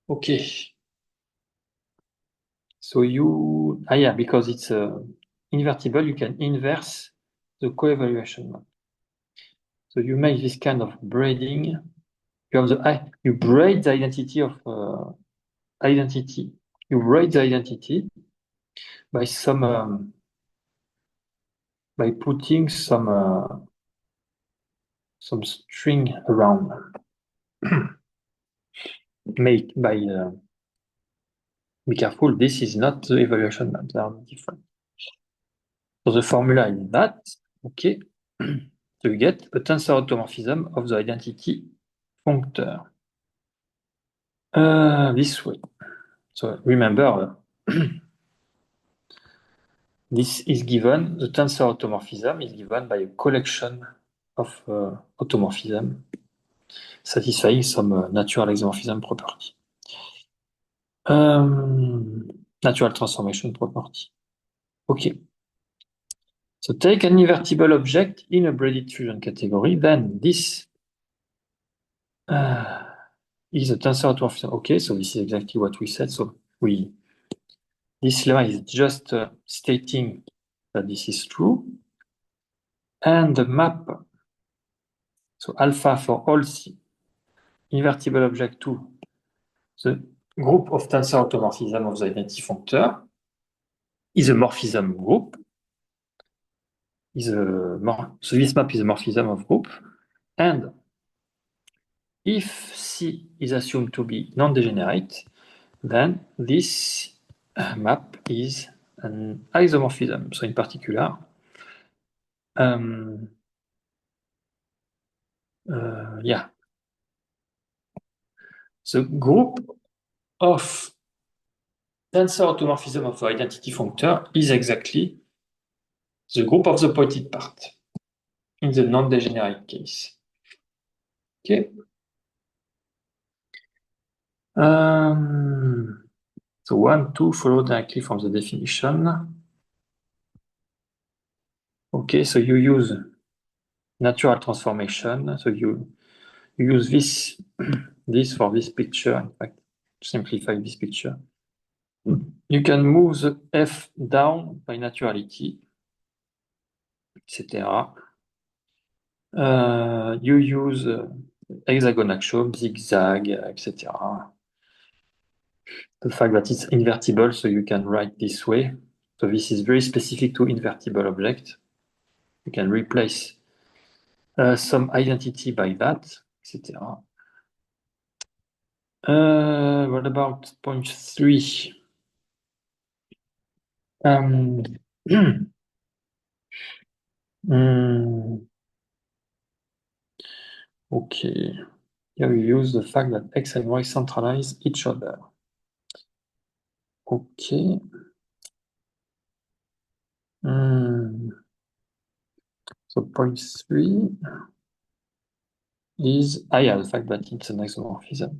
Okay. So yeah, because it's invertible, you can inverse the co-evaluation map. So you make this kind of braiding. You braid the identity of identity. You braid the identity by by putting some string around. Make by be careful. This is not the evaluation map. They are different. So the formula is that. Okay. So you get a tensor automorphism of the identity functor. This way. So remember, this is given, the tensor automorphism is given by a collection of automorphism satisfying some natural isomorphism property. Natural transformation property. Okay. So take an invertible object in a braided fusion category, then this is a tensor automorphism. Okay, so this is exactly what we said. So this lemma is just stating that this is true. And the map, so alpha for all C, invertible object to the group of tensor automorphism of the identity functor is a morphism group. So this map is a morphism of group. And if C is assumed to be non-degenerate, then this map is an isomorphism. So in particular, yeah, the group of tensor automorphism of the identity functor is exactly the group of the pointed part in the non-degenerate case. Okay. So 1, 2 follow directly from the definition. Okay, so you use natural transformation. So you use this for this picture, in fact, to simplify this picture. You can move the F down by naturality, etc. You use hexagon axiom, zigzag, etc. The fact that it's invertible, so you can write this way. So this is very specific to invertible object. You can replace some identity by that, etc. What about point 3? Okay. Here we use the fact that X and Y centralize each other. Okay. So point 3 is yeah, the fact that it's an isomorphism.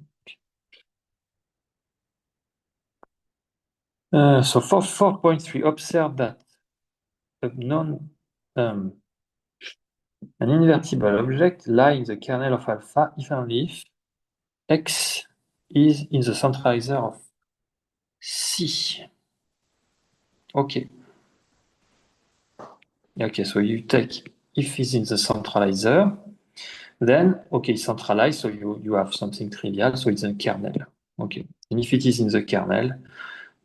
So for 4.3, observe that an invertible object lies in the kernel of alpha if and only if X is in the centralizer of C. Okay. Okay, so you take if is in the centralizer, then okay, centralized, so you have something trivial, so it's a kernel. Okay. And if it is in the kernel,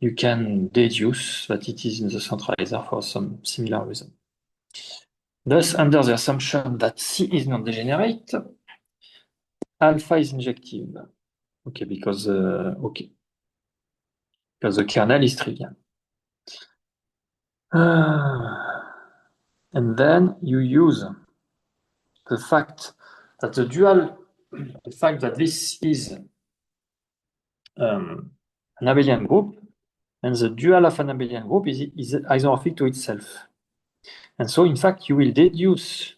you can deduce that it is in the centralizer for some similar reason. Thus, under the assumption that C is non-degenerate, alpha is injective. Okay, because the kernel is trivial. And then you use the fact that this is an abelian group, and the dual of an abelian group is isomorphic to itself. And so, in fact, you will deduce.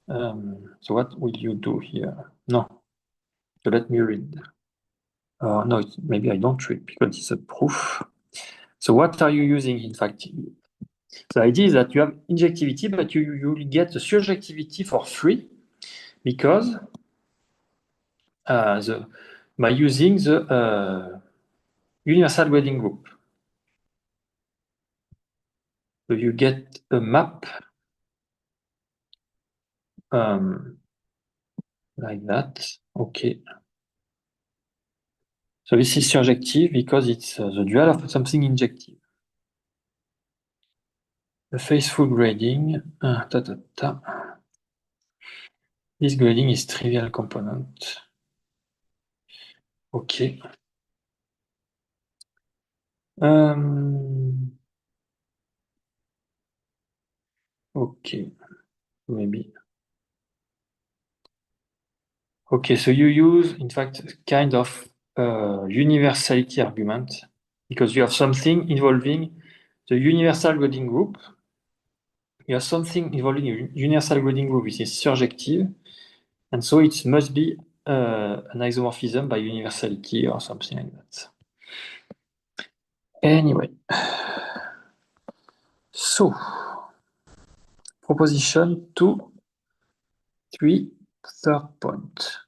So what will you do here? No. So let me read. No, maybe I don't read because it's a proof. So what are you using, in fact? The idea is that you have injectivity, but you will get the surjectivity for free because by using the universal grading group. So you get a map like that. Okay. So this is surjective because it's the dual of something injective. The faithful grading. This grading is trivial component. Okay. Okay. Maybe. Okay, so you use, in fact, kind of universality argument because you have something involving the universal grading group. You have something involving a universal grading group which is surjective, and so it must be an isomorphism by universality or something like that. Anyway, so proposition 2, 3, third point.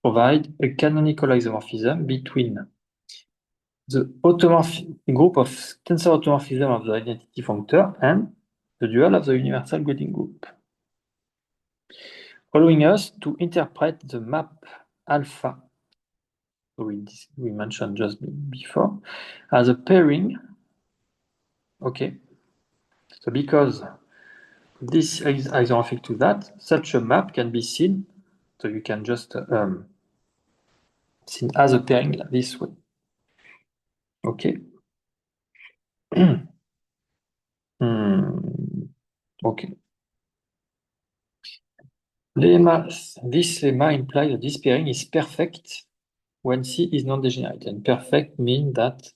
Provide a canonical isomorphism between the group of tensor automorphism of the identity functor and the dual of the universal grading group, allowing us to interpret the map alpha we mentioned just before as a pairing. Okay, so because this is isomorphic to that, such a map can be seen, so you can just seen as a pairing like this way. Okay. Okay. This lemma implies that this pairing is perfect when C is non-degenerate, and perfect means that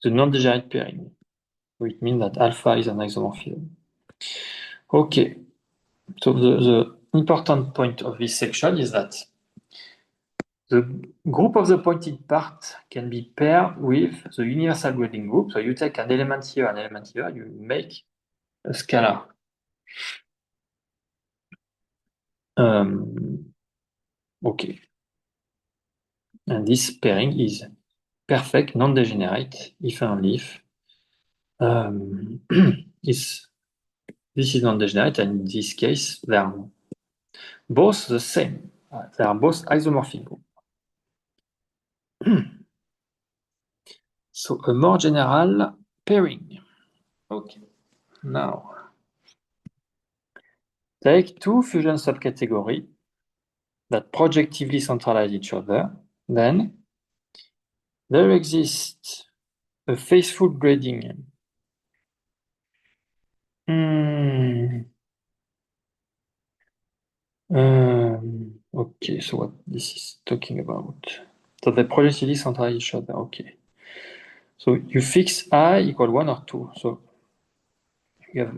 the non-degenerate pairing. So it means that alpha is an isomorphism. Okay, so the important point of this section is that the group of the pointed part can be paired with the universal grading group. So you take an element here, you make a scalar. Okay. And this pairing is perfect, non-degenerate, if and only if this is non-degenerate, and in this case, they are both the same. They are both isomorphic. So a more general pairing. Okay. Now, take two fusion subcategories that projectively centralize each other. Then there exists a faithful grading. Okay, so what this is talking about? So they projectively centralize each other. Okay. So you fix I equal 1 or 2. So you have.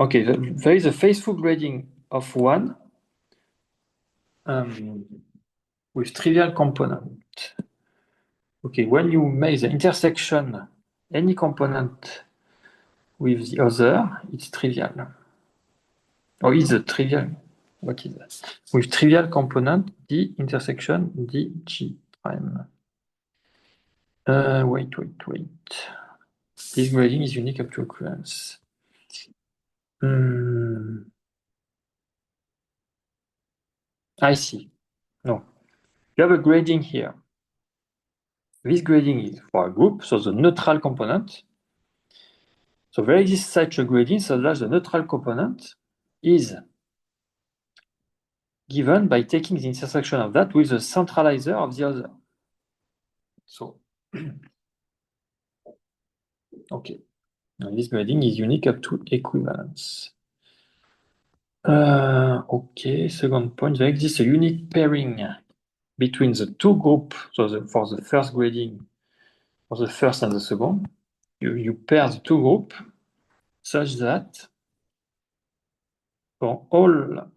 Okay, there is a faithful grading of 1 with trivial component. Okay, when you make the intersection any component with the other, it's trivial. Or is a trivial? What is that? With trivial component D intersection DG prime. Wait. This grading is unique up to occurrence. I see. No. You have a grading here. This grading is for a group, so the neutral component. So there exists such a grading so that the neutral component is given by taking the intersection of that with the centralizer of the other. So, okay. And this grading is unique up to equivalence. Okay, second point, there exists a unique pairing between the two groups, so for the first grading, for the first and the second, you pair the two groups such that for all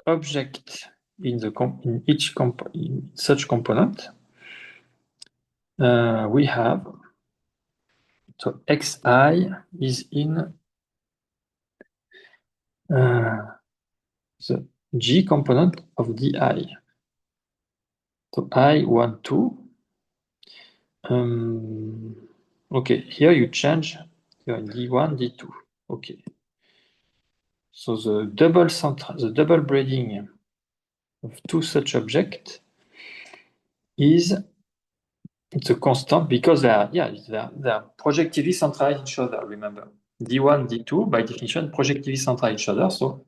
objects in such component, we have, so xi is in the G component of di. So I, 1, 2. Okay, here you change here in D1, D2. Okay. So the double braiding of two such objects is the constant because they are projectively centralized each other, remember. D1, D2, by definition, projectively centralized each other. So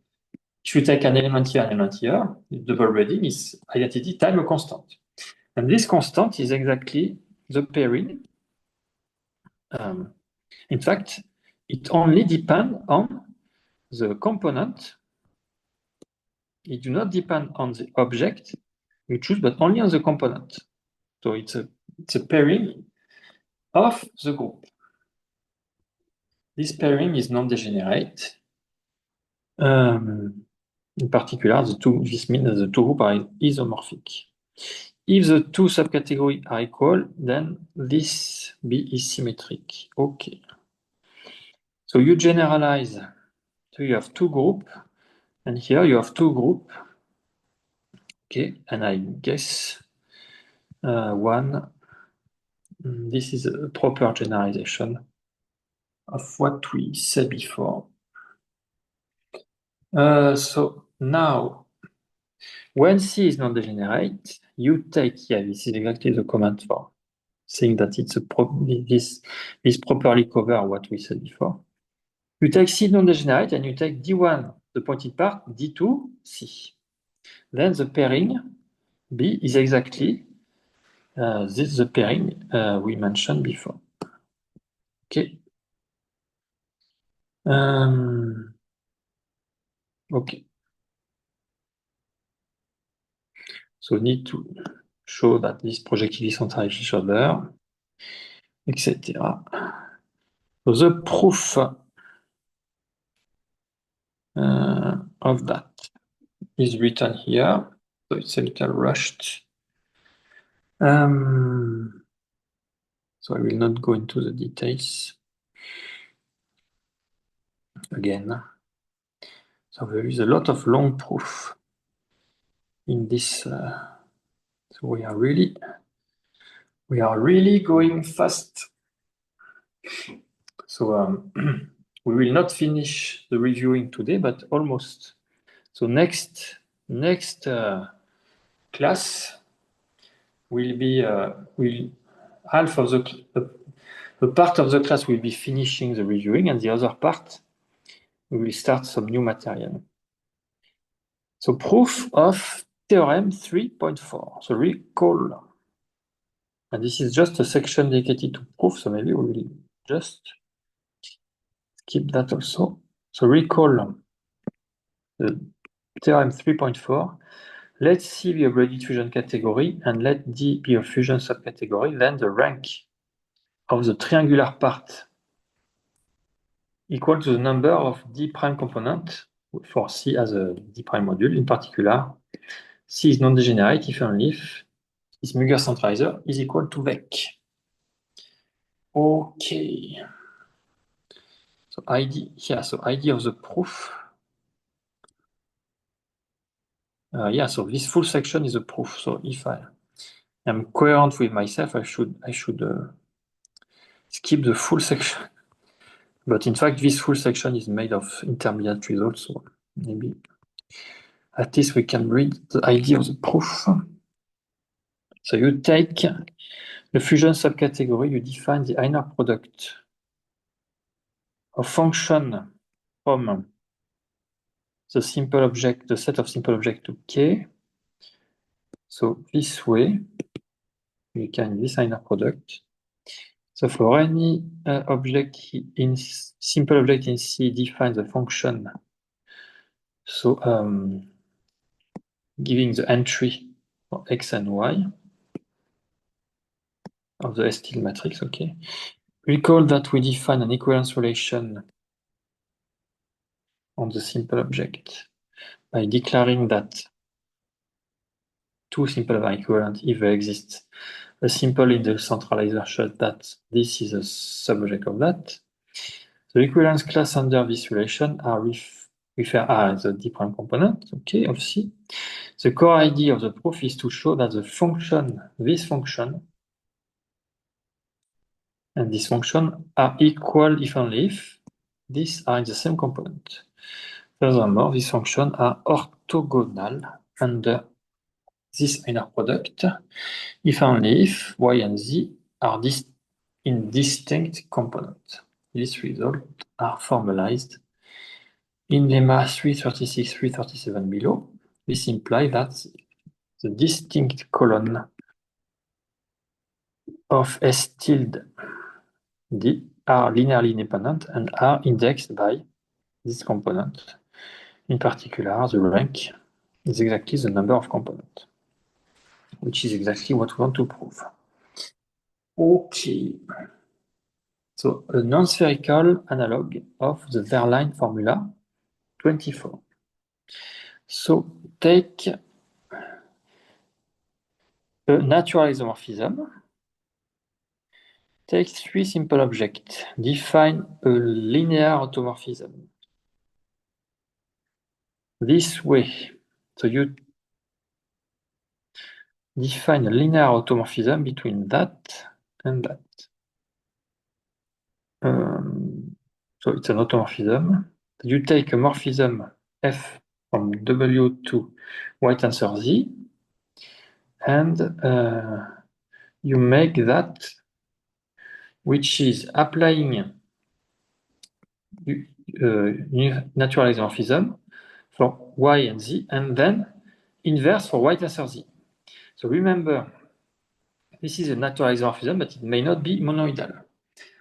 if you take an element here, the double braiding is identity time a constant. And this constant is exactly the pairing. In fact, it only depends on the component. It do not depend on the object you choose, but only on the component. So it's a pairing of the group. This pairing is non-degenerate. In particular, this means that the two groups are isomorphic. If the two subcategories are equal, then this B is symmetric. Okay. So you generalize. So you have two groups, and here you have two groups. Okay, and I guess one, this is a proper generalization of what we said before. So now, when C is non-degenerate, you take, this is exactly the comment for saying that it's this properly cover what we said before. You take C non-degenerate and you take D1, the pointed part, D2, C. Then the pairing B is exactly this the pairing we mentioned before. Okay. Okay. So need to show that these projectively centralize each other, etc. So the proof of that is written here. So it's a little rushed. So I will not go into the details again. So there is a lot of long proof in this. So we are really going fast. So we will not finish the reviewing today, but almost. So next class will be half of the part of the class will be finishing the reviewing, and the other part we will start some new material. So proof of theorem 3.4. So recall, and this is just a section dedicated to proof. So maybe we will just skip that also. So recall the theorem 3.4. Let C be a braided fusion category and let D be a fusion subcategory. Then the rank of the triangular part equal to the number of D prime component for C as a D prime module. In particular, C is non-degenerate if and if this Muger centralizer is equal to VEC. Okay. So ID here. So ID of the proof. So this full section is a proof. So if I am coherent with myself, I should skip the full section. But in fact, this full section is made of intermediate results. So maybe at least we can read the ID of the proof. So you take the fusion subcategory, you define the inner product of function from the simple object, the set of simple objects to K. So this way, we can this inner product. So for any object in simple object in C, define the function. So giving the entry for x and y of the S-tilde matrix, okay. Recall that we define an equivalence relation on the simple object by declaring that two simples are equivalent if there exists a simple in the centralizer such that this is a subobject of that. The equivalence class under this relation are refer as the D prime component, okay, of C. The core idea of the proof is to show that the function, this function, and this function are equal if only if these are in the same component. Furthermore, these functions are orthogonal under this inner product if only if y and z are in distinct components. These results are formalized in lemma 336, 337 below. This implies that the distinct column of S tilde D are linearly independent and are indexed by this component. In particular, the rank is exactly the number of components, which is exactly what we want to prove. Okay. So a non-spherical analog of the Verline formula 24. So take a natural isomorphism, take three simple objects, define a linear automorphism. This way, so you define a linear automorphism between that and that. So it's an automorphism. You take a morphism F from W to white tensor Z, and you make that, which is applying natural isomorphism for Y and Z, and then inverse for white tensor Z. So remember, this is a natural isomorphism, but it may not be monoidal.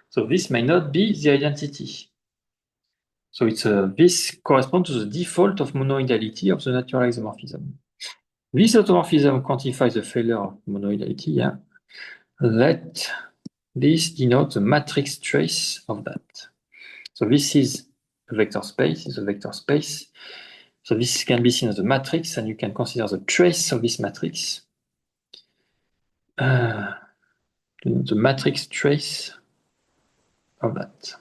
So this may not be the identity. So it's this corresponds to the default of monoidality of the natural isomorphism. This automorphism quantifies the failure of monoidality. Yeah. Let this denote the matrix trace of that. So this is a vector space, is a vector space. So this can be seen as a matrix, and you can consider the trace of this matrix. The matrix trace of that.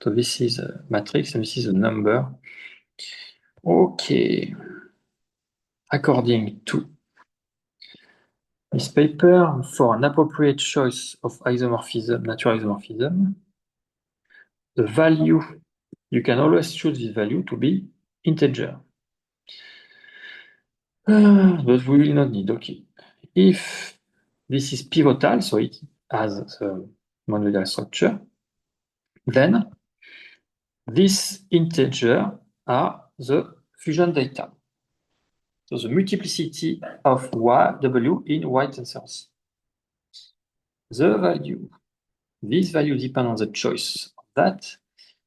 So this is a matrix, and this is a number. Okay. According to this paper, for an appropriate choice of isomorphism, natural isomorphism, the value, you can always choose this value to be integer. But we will not need, okay. If this is pivotal, so it has the monoidal structure, then this integer are the fusion data. So the multiplicity of y, w in white tensors. The value, this value depends on the choice of that.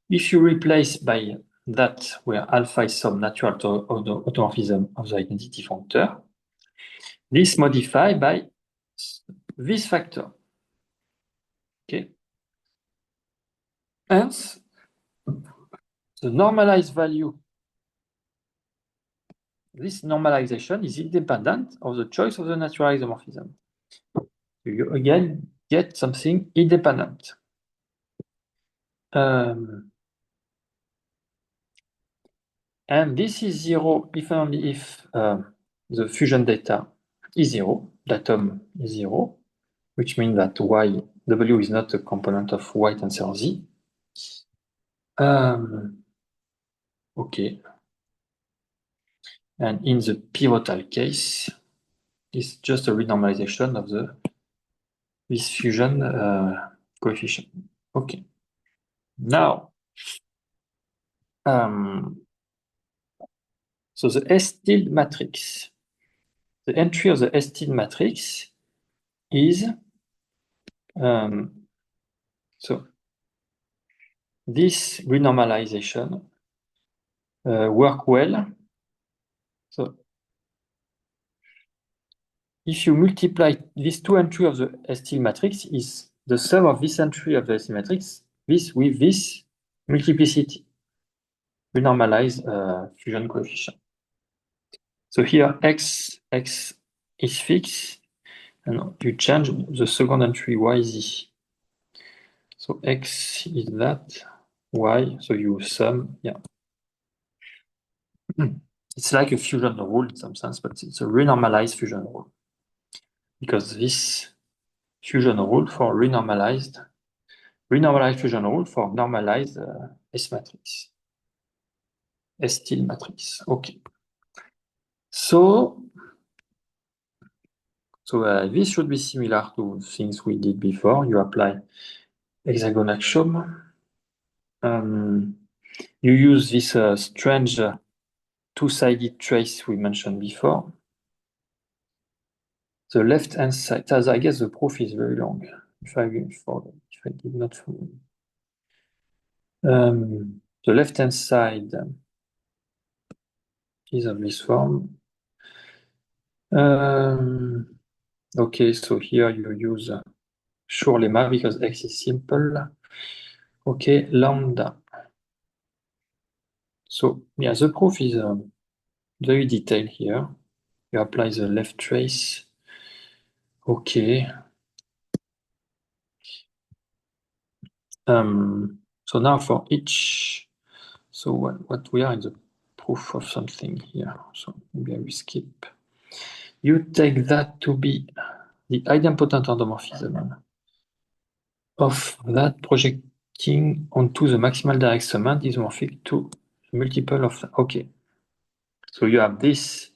If you replace by that where alpha is some natural automorphism of the identity functor, this modified by this factor. Okay. Hence, the normalized value, this normalization is independent of the choice of the natural isomorphism. You again get something independent. And this is zero if only if the fusion data is zero, datum is zero, which means that y, w is not a component of y tensor z. Okay. And in the pivotal case, it's just a renormalization of this fusion coefficient. Okay. Now, so the S tilde matrix, the entry of the S tilde matrix is so this renormalization work well. So if you multiply these two entries of the STL matrix is the sum of this entry of the STL matrix, this with this multiplicity. We normalize fusion coefficient. So here x is fixed, and you change the second entry yz. So x is that, y, so you sum, yeah. It's like a fusion rule in some sense, but it's a renormalized fusion rule. Because this fusion rule for renormalized fusion rule for normalized S matrix, STL matrix. Okay. So this should be similar to things we did before. You apply hexagon axiom. You use this strange two-sided trace we mentioned before. The left-hand side, as I guess the proof is very long. If I did not follow. The left-hand side is of this form. Okay, so here you use Schur lemma because x is simple. Okay, lambda. So yeah, the proof is very detailed here. You apply the left trace. Okay. So now for each, so what we are in the proof of something here. So maybe I will skip. You take that to be the idempotent endomorphism of that projecting onto the maximal direct summand isomorphic to multiple of, okay. So you have this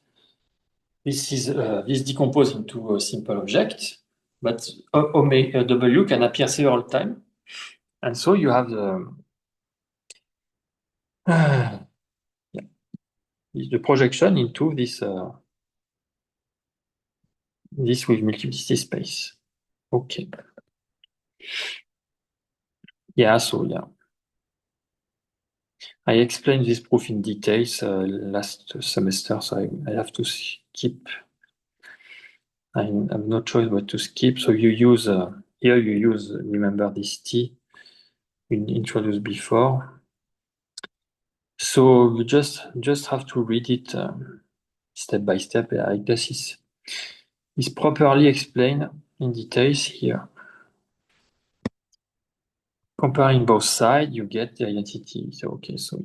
is this decomposed into a simple object, but W can appear several times. And so you have the projection into this this with multiplicity space. Okay. Yeah, so yeah. I explained this proof in details last semester, so I have to skip. I have no choice but to skip. So you use, here you use, remember this T we introduced before. So you just have to read it step by step. I guess is properly explained in details here. Comparing both sides, you get the identity. So okay, so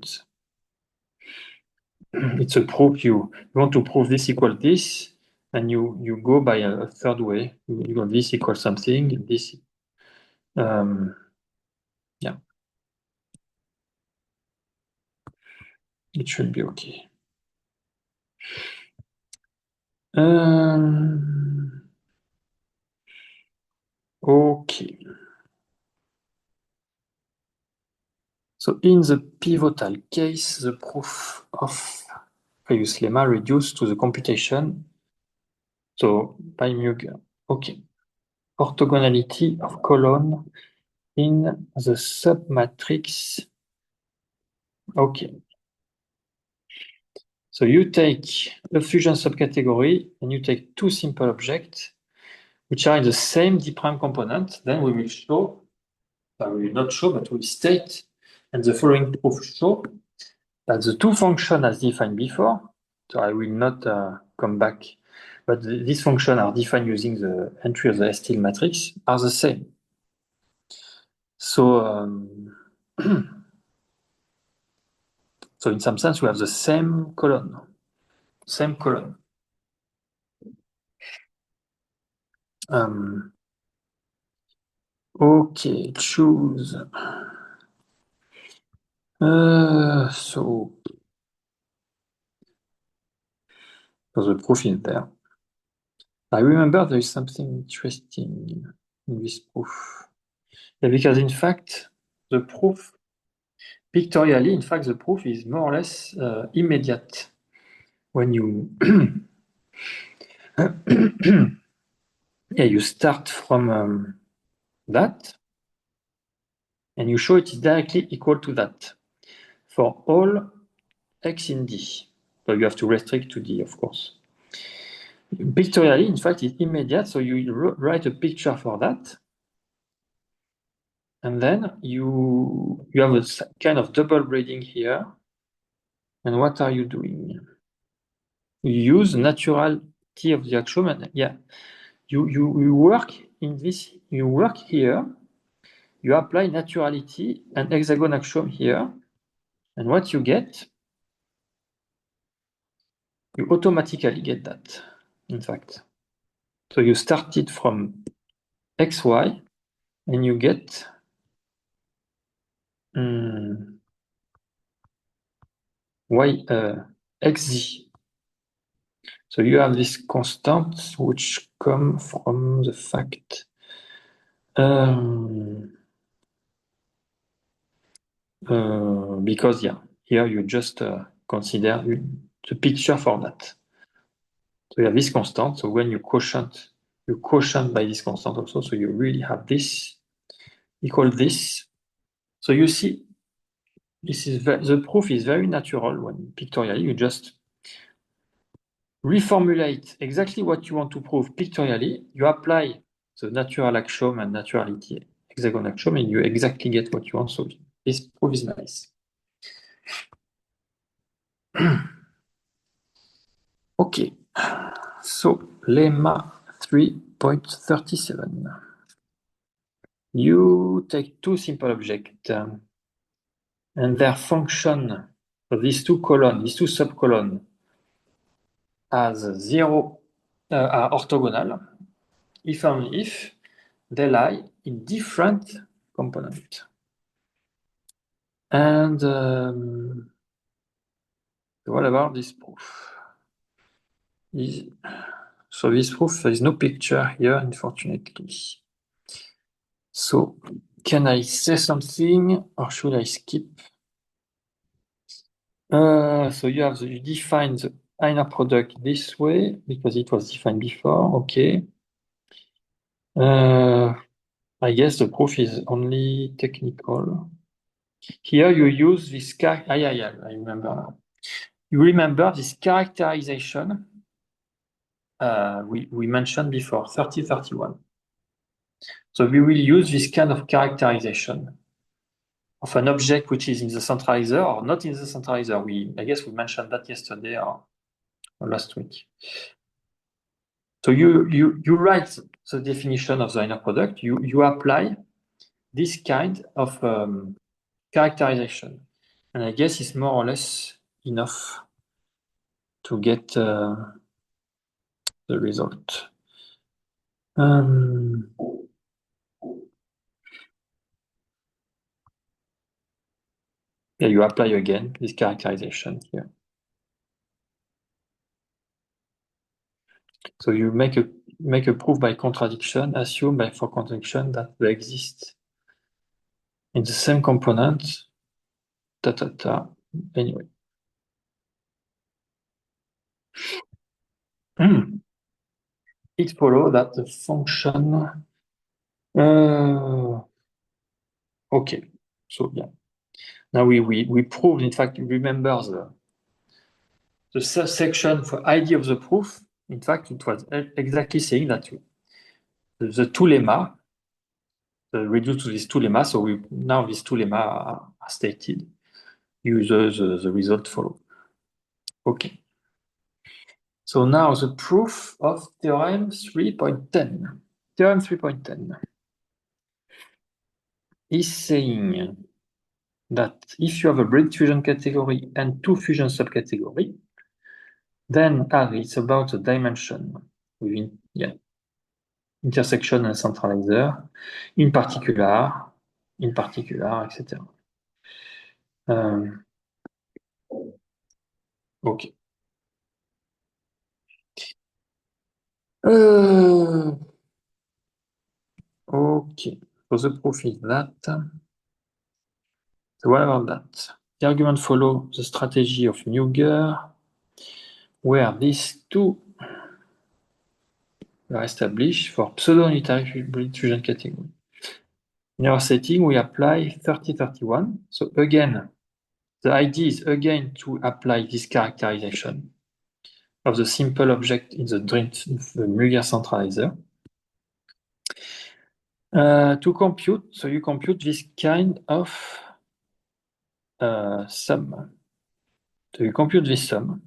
it's a proof. You want to prove this equal this, and you go by a third way. You go this equals something. This, yeah, it should be okay. Okay. So in the pivotal case, the proof of previous lemma reduced to the computation. So by Mugger. Okay. Orthogonality of column in the submatrix. Okay. So you take a fusion subcategory and you take two simple objects which are in the same D prime component. Then we will show, we will not show, but we will state, and the following proof show that the two functions as defined before, so I will not come back, but these functions are defined using the entry of the STL matrix, are the same. So, so in some sense, we have the same column. Okay, choose. So the proof is there. I remember there is something interesting in this proof. Yeah, because in fact, the proof, pictorially, in fact, the proof is more or less immediate. When you yeah, you start from that, and you show it is directly equal to that for all x in D. So you have to restrict to D, of course. Pictorially, in fact, it's immediate, so you write a picture for that. And then you have a kind of double braiding here. And what are you doing? You use naturality of the axiom, and yeah, you work in this, you work here, you apply naturality and hexagon axiom here, and what you get, you automatically get that, in fact. So you started from xy, and you get y xz. So you have this constant which come from the fact because yeah, here you just consider the picture for that. So you have this constant. So when you quotient by this constant also. So you really have this equal this. So you see, this is the proof is very natural when pictorially you just reformulate exactly what you want to prove pictorially. You apply the natural axiom and naturality hexagon axiom, and you exactly get what you want. So this proof is nice. Okay, so lemma 3.37. You take two simple objects and their function of these two columns, these two subcolumns, as zero are orthogonal, if only if they lie in different components. And what about this proof? So this proof, there is no picture here, unfortunately. So can I say something or should I skip? So you define the inner product this way because it was defined before. Okay. I guess the proof is only technical. Here you use this yeah, I remember. You remember this characterization we mentioned before, 3031. So we will use this kind of characterization of an object which is in the centralizer or not in the centralizer. I guess we mentioned that yesterday or last week. So you write the definition of the inner product. You apply this kind of characterization, and I guess it's more or less enough to get the result. Yeah, you apply again this characterization here. So you make a proof by contradiction, assume by for contradiction that they exist in the same component. Anyway. It follows that the function. Okay, so yeah. Now we proved, in fact, remember the section for idea of the proof. In fact, it was exactly saying that the two lemma reduced to these two lemma. So now these two lemma are stated. Use the result follow. Okay. So now the proof of theorem 3.10. Theorem 3.10 is saying that if you have a braid fusion category and two fusion subcategory, then it's about the dimension within intersection and centralizer, in particular, etc. Okay. Okay. So the proof is that. So what about that? The argument follow the strategy of Neuger, where these two are established for pseudo-unitary braid fusion category. In our setting, we apply 3031. So again, the idea is again to apply this characterization of the simple object in the Mueller centralizer. To compute, so you compute this kind of sum. So you compute this sum.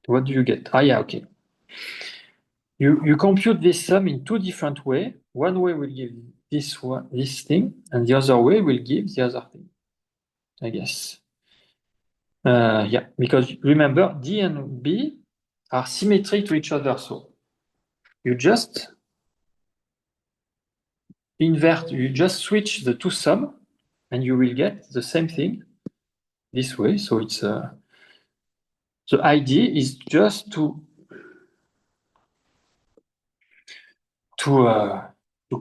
What do you get? Yeah, okay. You compute this sum in two different ways. One way will give this thing, and the other way will give the other thing, I guess. Yeah, because remember, D and B are symmetric to each other, so you just switch the two sum, and you will get the same thing this way. So it's the idea is just to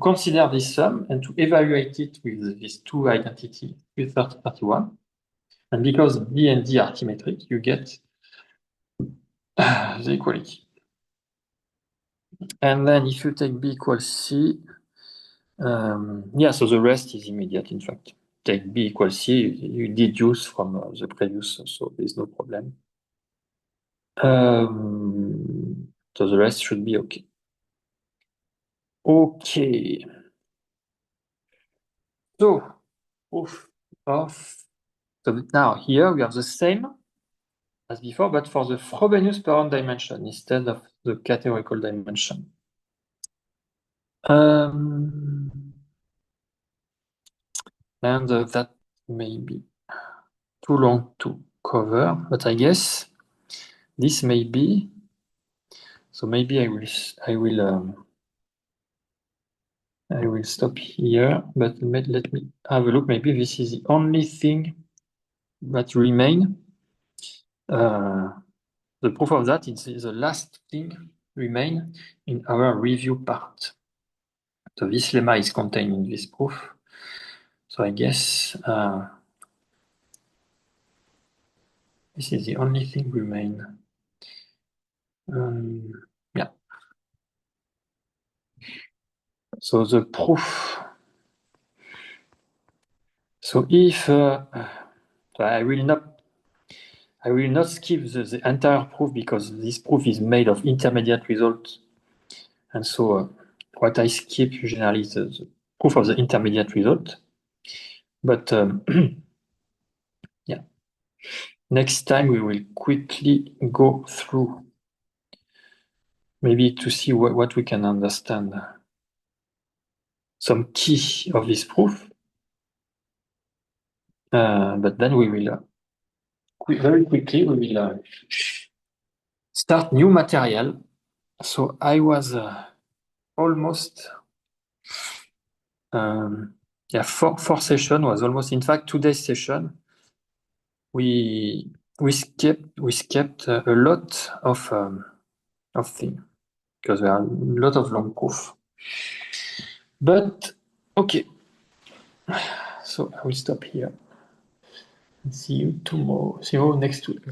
consider this sum and to evaluate it with these two identity with 31. And because B and D are symmetric, you get the equality. And then if you take B equals C, yeah, so the rest is immediate, in fact. Take B equals C, you deduce from the previous, so there's no problem. So the rest should be okay. Okay. So, so now here we have the same as before, but for the Frobenius parent dimension instead of the categorical dimension. And that may be too long to cover, but I guess this may be. So maybe I will stop here, but let me have a look. Maybe this is the only thing that remain. The proof of that is the last thing remain in our review part. So this lemma is contained in this proof. So I guess this is the only thing remain. Yeah. So the proof. So if so I will not skip the entire proof because this proof is made of intermediate results, and so what I skip generally is the proof of the intermediate result. But yeah, next time we will quickly go through maybe to see what we can understand. Some key of this proof, but then we will very quickly we will start new material. So I was almost yeah, four session was almost, in fact, today's session we skipped a lot of things because there are a lot of long proof. But okay, so I will stop here and see you tomorrow. See you next week.